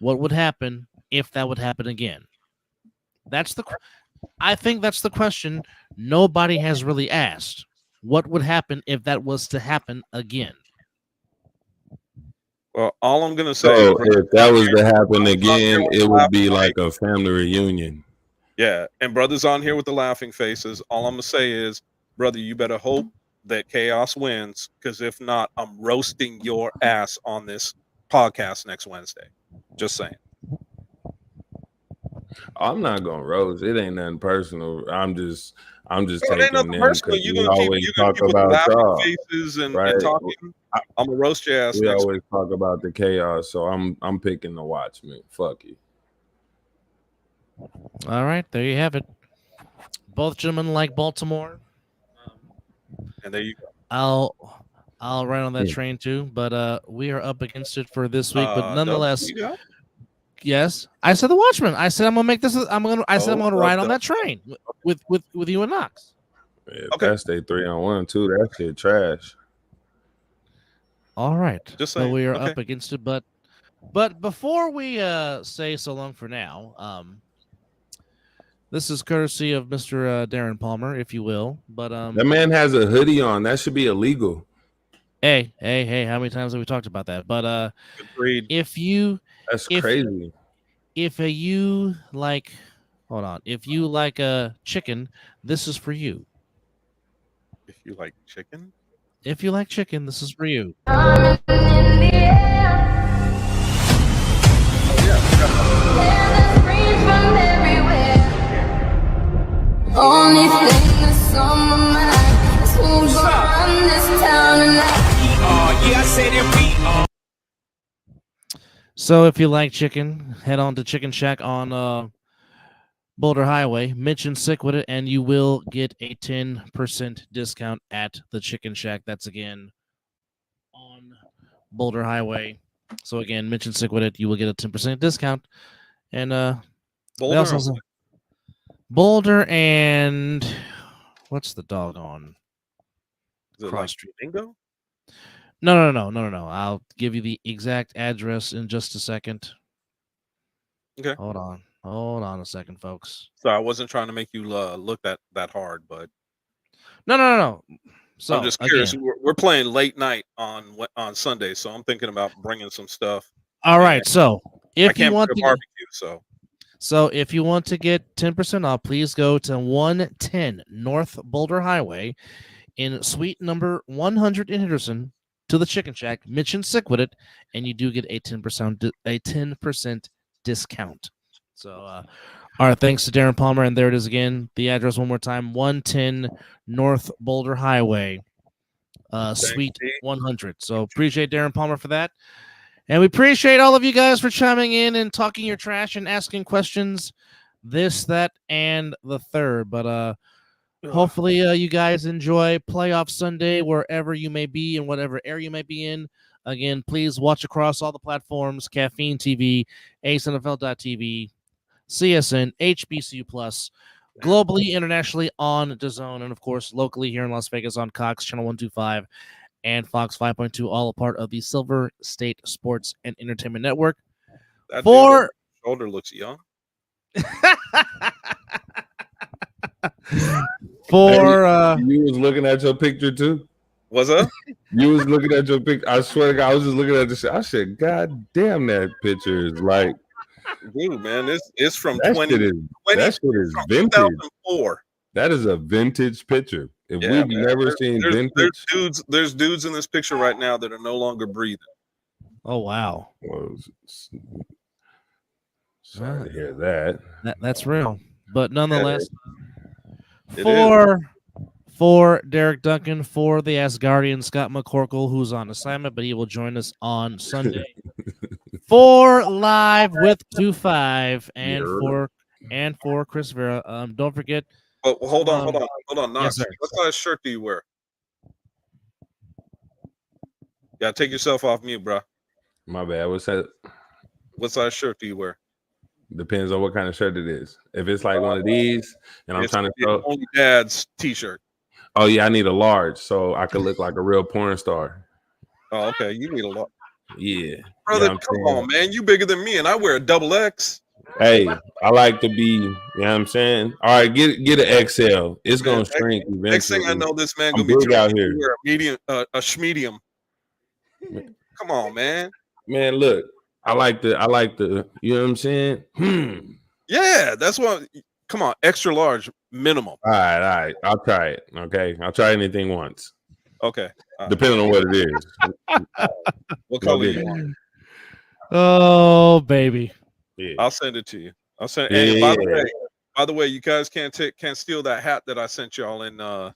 B: What would happen if that would happen again? That's the I think that's the question nobody has really asked. What would happen if that was to happen again?
A: Well, all I'm gonna say
D: So
A: is,
D: if that was to happen
A: brothers on here
D: again,
A: with
D: it
A: the
D: would be
A: laughing
D: like a family reunion.
A: yeah, and brothers on here with the laughing faces. All I'm gonna say is, brother, you better hope that chaos wins, because if not, I'm roasting your ass on this podcast next Wednesday. Just saying.
D: I'm not gonna roast. It ain't nothing personal. I'm just
A: No, it ain't
D: taking
A: nothing
D: them
A: personal.
D: because we always
A: You're gonna
D: talk
A: keep with the
D: about
A: laughing
D: y'all,
A: faces and
D: right?
A: talking. I'm gonna roast your ass
D: We
A: next
D: always talk about the chaos, so I'm picking the Watchmen. Fuck you.
B: All right, there you have it. Both gentlemen like Baltimore.
A: and there you go.
B: I'll ride on that
D: Yeah.
B: train too, but we are up against it for this week. But
A: Dubs,
B: nonetheless,
A: you got?
B: yes, I said the Watchmen. I said I'm gonna make this. I said I'm gonna ride on that
A: Dubs.
B: train with you and Knox.
D: If
A: Okay.
D: that's they 3-on-1 too, that shit trash.
B: All right,
A: Just
B: but
A: saying.
B: we are
A: Okay.
B: up against it. But before we say so long for now, this is courtesy of Mr. Darren Palmer, if you will. But
D: That man has a hoodie on. That should be illegal.
B: hey, how many times have we talked about that? But
A: Agreed.
B: if you
D: That's
B: if
D: crazy.
B: if you like, hold on, if you like a chicken, this is for you.
A: If you like chicken,
B: If you like chicken, this is for you.
G: Only thing that's on my mind is who's gonna run this town tonight.
F: Yeah, I said it. We are.
B: So if you like chicken, head on to Chicken Shack on Boulder Highway. Mention Sick with it, and you will get a 10% discount at the Chicken Shack. That's again on Boulder Highway. So again, mention Sick with it, you will get a 10% discount. And they
A: Boulder.
B: also have Boulder and what's the doggone
A: Is it
B: cross
A: like
B: street?
A: Bingo?
B: No. I'll give you the exact address in just a second.
A: Okay.
B: Hold on a second, folks.
A: So I wasn't trying to make you look that hard, but
B: No. So
A: I'm just curious.
B: again,
A: We're playing late night on Sunday, so I'm thinking about bringing some stuff.
B: all right. So
A: I
B: if you
A: can't
B: want
A: put a
B: to
A: barbecue,
B: so if you want to get 10% off, please go to 110 North Boulder Highway in suite number 100 in Henderson to the Chicken Shack. Mention Sick with it, and you do get a 10% discount. So, all right, thanks to Darren Palmer, and there it is again. The address one more time: 110 North Boulder Highway, suite 100. So appreciate Darren Palmer for that. And we appreciate all of you guys for chiming in and talking your trash and asking questions, this, that, and the third. But hopefully you guys enjoy Playoff Sunday wherever you may be and whatever area you may be in. Again, please watch across all the platforms: Caffeine TV, A7FL.TV, CSN, HBCU Plus, globally, internationally on DAZN, and of course locally here in Las Vegas on Cox Channel 125. And Fox 5.2, all a part of the Silver State Sports and Entertainment Network.
A: that
B: For
A: shoulder looks young.
D: You was looking at your picture too.
A: Was that?
D: You was looking at your picture. I swear to God, I was just looking at this shit. I said, God damn, that picture is like,
A: Dude, man, it's from
D: that
A: 20.
D: shit is
A: from
D: vintage.
A: 2004.
D: That is a vintage picture. If
A: Yeah,
D: we've
A: man.
D: never seen vintage,
A: There's dudes in this picture right now that are no longer breathing.
B: Oh wow!
D: well, sorry to hear that.
B: That's real, but nonetheless,
A: It
B: for Derek Duncan, for the Asgardian Scott McCorkle, who's on assignment, but he will join us on Sunday. For Live with 2-5 and for Chris Vera. Don't forget.
A: But hold on, Knox.
B: Yes,
A: what size shirt do you wear? Yeah, take yourself off mute, bro.
D: My bad. What's that?
A: What size shirt do you wear?
D: Depends on what kind of shirt it is. If it's like one of these, and I'm trying to throw
A: only dad's t-shirt.
D: Oh yeah, I need a large so I could look like a real porn star.
A: Oh, okay. You need a lot.
D: Yeah,
A: Brother,
D: come
A: on, man. You bigger than me, and I wear a double X.
D: Hey, I like to be, you know what I'm saying? All right, get an XL. It's
A: Man,
D: gonna shrink eventually.
A: Next thing I know, this man
D: I'm
A: gonna be
D: big out
A: telling me
D: here.
A: to wear a medium, a schmedium. Come on, man.
D: Man, look, I like the, you know what I'm saying?
A: Yeah, that's what. Come on, extra large minimum.
D: All right. I'll try it. Okay. I'll try anything once.
A: Okay. All right.
D: Depending on what it is.
A: What color you want?
B: Oh, baby.
D: Yeah.
A: I'll send it to you. I'll send.
D: Yeah,
A: And
D: yeah.
A: by the way, you guys can't steal that hat that I sent y'all in the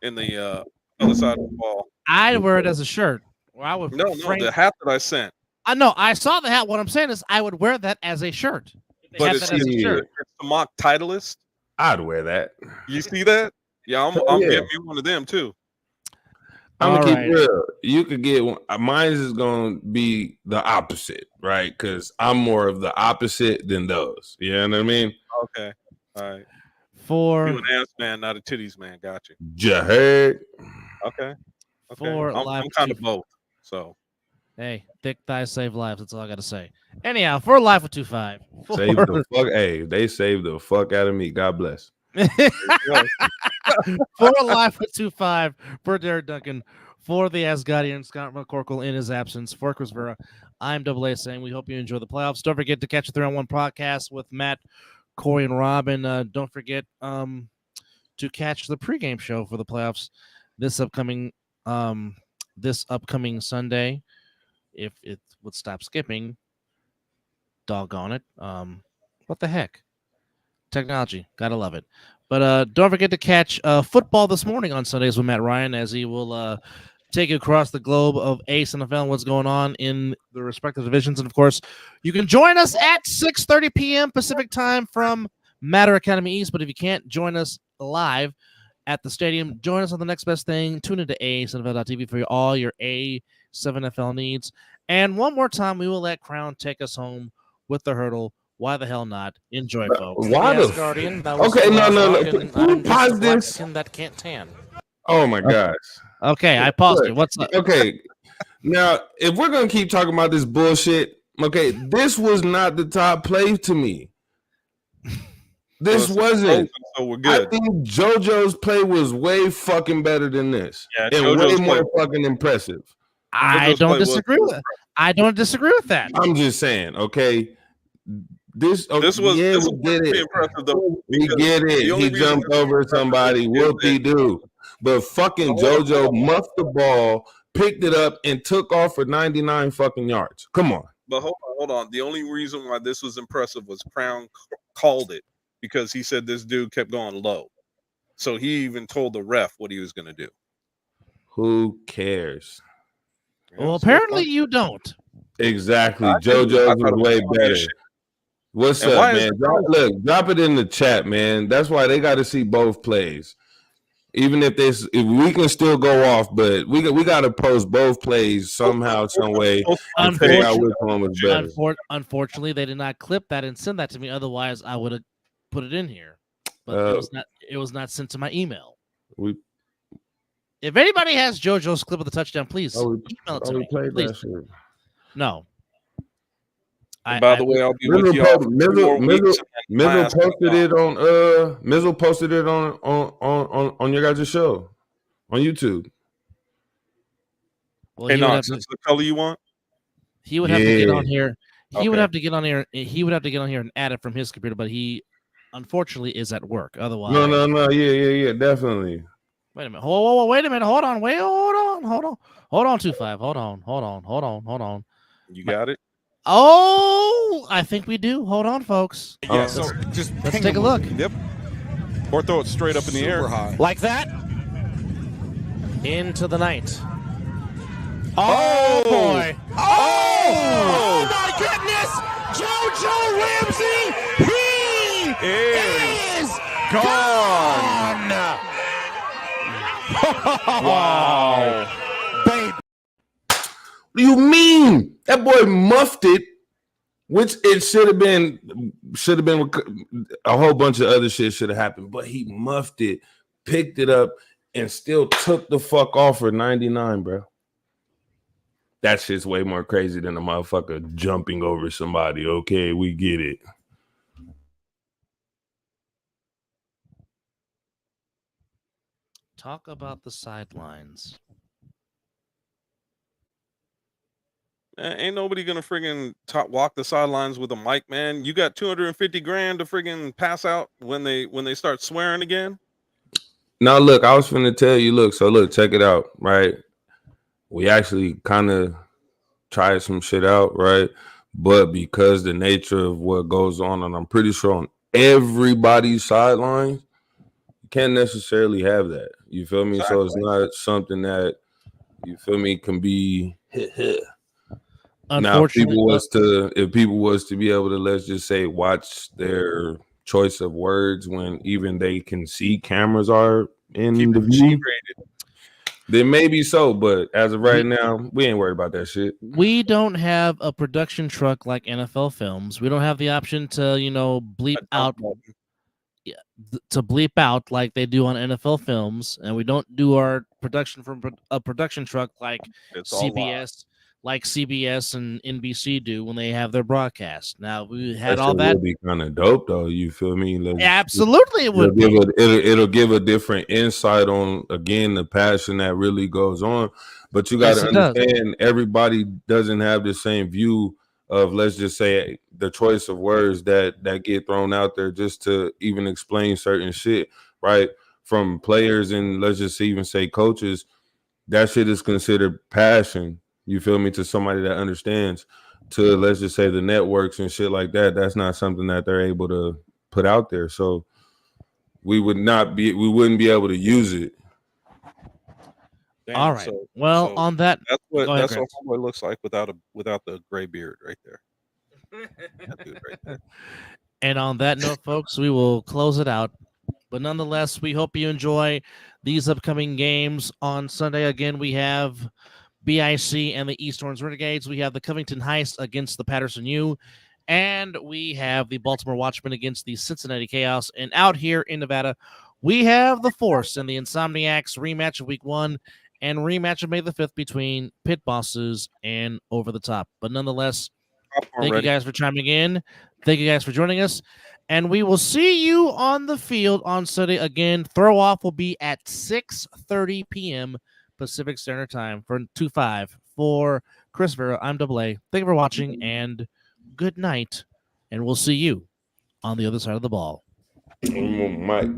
A: other side of the wall.
B: I'd wear it as a shirt. Or I would
A: No, the hat that I sent.
B: I know. I saw the hat. What I'm saying is, I would wear that as a shirt.
A: But
B: That as a shirt.
A: It's the mock Titleist.
D: I'd wear that.
A: You see that? Yeah, I'm getting me one of them too.
D: I'm gonna
B: All
D: keep real. You could get one. Mine is gonna be the opposite, right? Because I'm more of the opposite than those. You know what I mean?
A: Okay. All right.
B: For
A: You an ass man, not a titties man. Got you.
D: Ya heard?
A: Okay.
B: For
A: I'm kind of both. So
B: hey, thick thighs save lives. That's all I got to say. Anyhow, for Life with 25.
D: Save the fuck. Hey, they saved the fuck out of me. God bless.
B: For Life with 25, for Derek Duncan, for the Asgardian Scott McCorkle in his absence, for Chris Vera, I'm Double A saying we hope you enjoy the playoffs. Don't forget to catch the 3-on-1 podcast with Matt, Corey, and Robin. Don't forget to catch the pregame show for the playoffs this upcoming Sunday. If it would stop skipping, doggone it. What the heck? Technology, gotta love it. But don't forget to catch football this morning on Sundays with Matt Ryan, as he will take you across the globe of A7FL and what's going on in the respective divisions. And of course, you can join us at 6:30 p.m. Pacific time from Matter Academy East. But if you can't join us live at the stadium, join us on the next best thing. Tune into A7FL.tv for all your A7FL needs. And one more time, we will let Crown take us home with the hurdle. Why the hell not? Enjoy, folks.
D: Why the
F: Guardian? That was
D: okay?
F: the
D: No.
F: Falcon.
D: Who paused this?
F: That can't tan.
D: Oh my gosh.
B: Okay, I paused it. What's up?
D: Okay. Now, if we're gonna keep talking about this bullshit, okay, this was not the top play to me. This wasn't.
A: So we're good.
D: I think JoJo's play was way fucking better than this,
A: Yeah,
D: and
A: JoJo's
D: way more
A: play-
D: fucking impressive.
B: I
A: JoJo's
B: don't
A: play was-
B: disagree with it. I don't disagree with that.
D: I'm just saying, okay. This
A: was
D: we get
A: pretty
D: it.
A: impressive though.
D: We get it.
A: the only
D: He
A: reason
D: jumped
A: it's
D: over
A: impressive
D: somebody.
A: is
D: Whoop-de-doo. But fucking JoJo muffed the ball, picked it up, and took off for 99 fucking yards. Come on.
A: But hold on. The only reason why this was impressive was Crown called it because he said this dude kept going low. So he even told the ref what he was going to do.
D: Who cares?
B: Well, apparently you don't.
D: Exactly.
A: I thought
D: JoJo's
A: it
D: was
A: was
D: way
A: funny
D: better.
A: as shit.
D: What's
A: And
D: up,
A: why is
D: man?
A: it
D: Drop it in the chat, man. That's why they got to see both plays. Even if we can still go off, but we got to post both plays somehow, some way, and figure out which one was better.
B: Unfortunately, they did not clip that and send that to me. Otherwise, I would have put it in here. But it was not sent to my email. If anybody has JoJo's clip of the touchdown, please email it to me. Please.
D: That shit.
B: No.
A: By the way, I'll be with you.
D: Mizzle posted it on your guys' show on YouTube.
B: Well,
A: Hey, Knox, is the color you want?
B: He would have to get on here. He would
A: Okay.
B: have to get on here. He would have to get on here and add it from his computer, but he unfortunately is at work. Otherwise,
D: No. Yeah, definitely.
B: Wait a minute. Wait a minute. Hold on. 25. Hold on.
A: You got it?
B: Oh, I think we do. Hold on, folks.
E: Yeah, so just
B: Let's take a look.
E: Yep. Or throw it straight up in the air.
F: High. Like that. Into the night. Oh, boy. Oh, my goodness. JoJo Ramsey. He is gone.
E: Wow.
F: Baby.
D: What do you mean? That boy muffed it, which it should have been a whole bunch of other shit should have happened, but he muffed it, picked it up, and still took the fuck off for 99, bro. That shit's way more crazy than a motherfucker jumping over somebody. Okay, we get it.
B: Talk about the sidelines.
A: Ain't nobody gonna friggin' walk the sidelines with a mic, man. You got 250 grand to friggin' pass out when they start swearing again.
D: Now, look, I was finna tell you. Look, check it out. Right, we actually kind of tried some shit out, right? But because the nature of what goes on, and I'm pretty sure on everybody's sidelines, you can't necessarily have that. You feel me?
A: Exactly.
D: So it's not something that, you feel me, can be now, if people was to be able to, let's just say, watch their choice of words when even they can see cameras are in
A: Keep
D: the
A: it
D: view,
A: G-rated.
D: then maybe so. But as of right now, we ain't worried about that shit.
B: We don't have a production truck like NFL Films. We don't have the option to, bleep
A: A dump
B: out
A: button.
B: like they do on NFL Films, and we don't do our production from a production truck like
A: It's all live.
B: CBS and NBC do when they have their broadcast. Now we had
D: That
B: all
D: shit
B: that.
D: will be kind of dope, though. You feel me?
B: Absolutely, it would be.
D: It'll give a different insight on, again, the passion that really goes on. But you got to understand, everybody doesn't have the same view of, let's just say, the choice of words that get thrown out there just to even explain certain shit, right? From players and, let's just even say, coaches, that shit is considered passion. You feel me? To somebody that understands. To, let's just say, the networks and shit like that, that's not something that they're able to put out there. So we wouldn't be able to use it.
A: Damn,
B: all right. On that,
A: that's what
B: Grant.
A: homeboy looks like without the gray beard right there. That dude right there.
B: And on that note, folks, we will close it out. But nonetheless, we hope you enjoy these upcoming games. On Sunday, again, we have BIC and the East Orange Renegades. We have the Covington Heist against the Patterson U. And we have the Baltimore Watchmen against the Cincinnati Chaos. And out here in Nevada, we have the Force and the Insomniacs rematch of Week 1 and rematch of May the 5th between Pit Bosses and Over the Top. But nonetheless, thank you guys for chiming in. Thank you guys for joining us. And we will see you on the field on Sunday. Again, throw off will be at 6:30 p.m. Pacific Standard Time for 2-5. For Chris Vera, I'm Double A. Thank you for watching, and good night. And we'll see you on the other side of the ball.
D: Mike.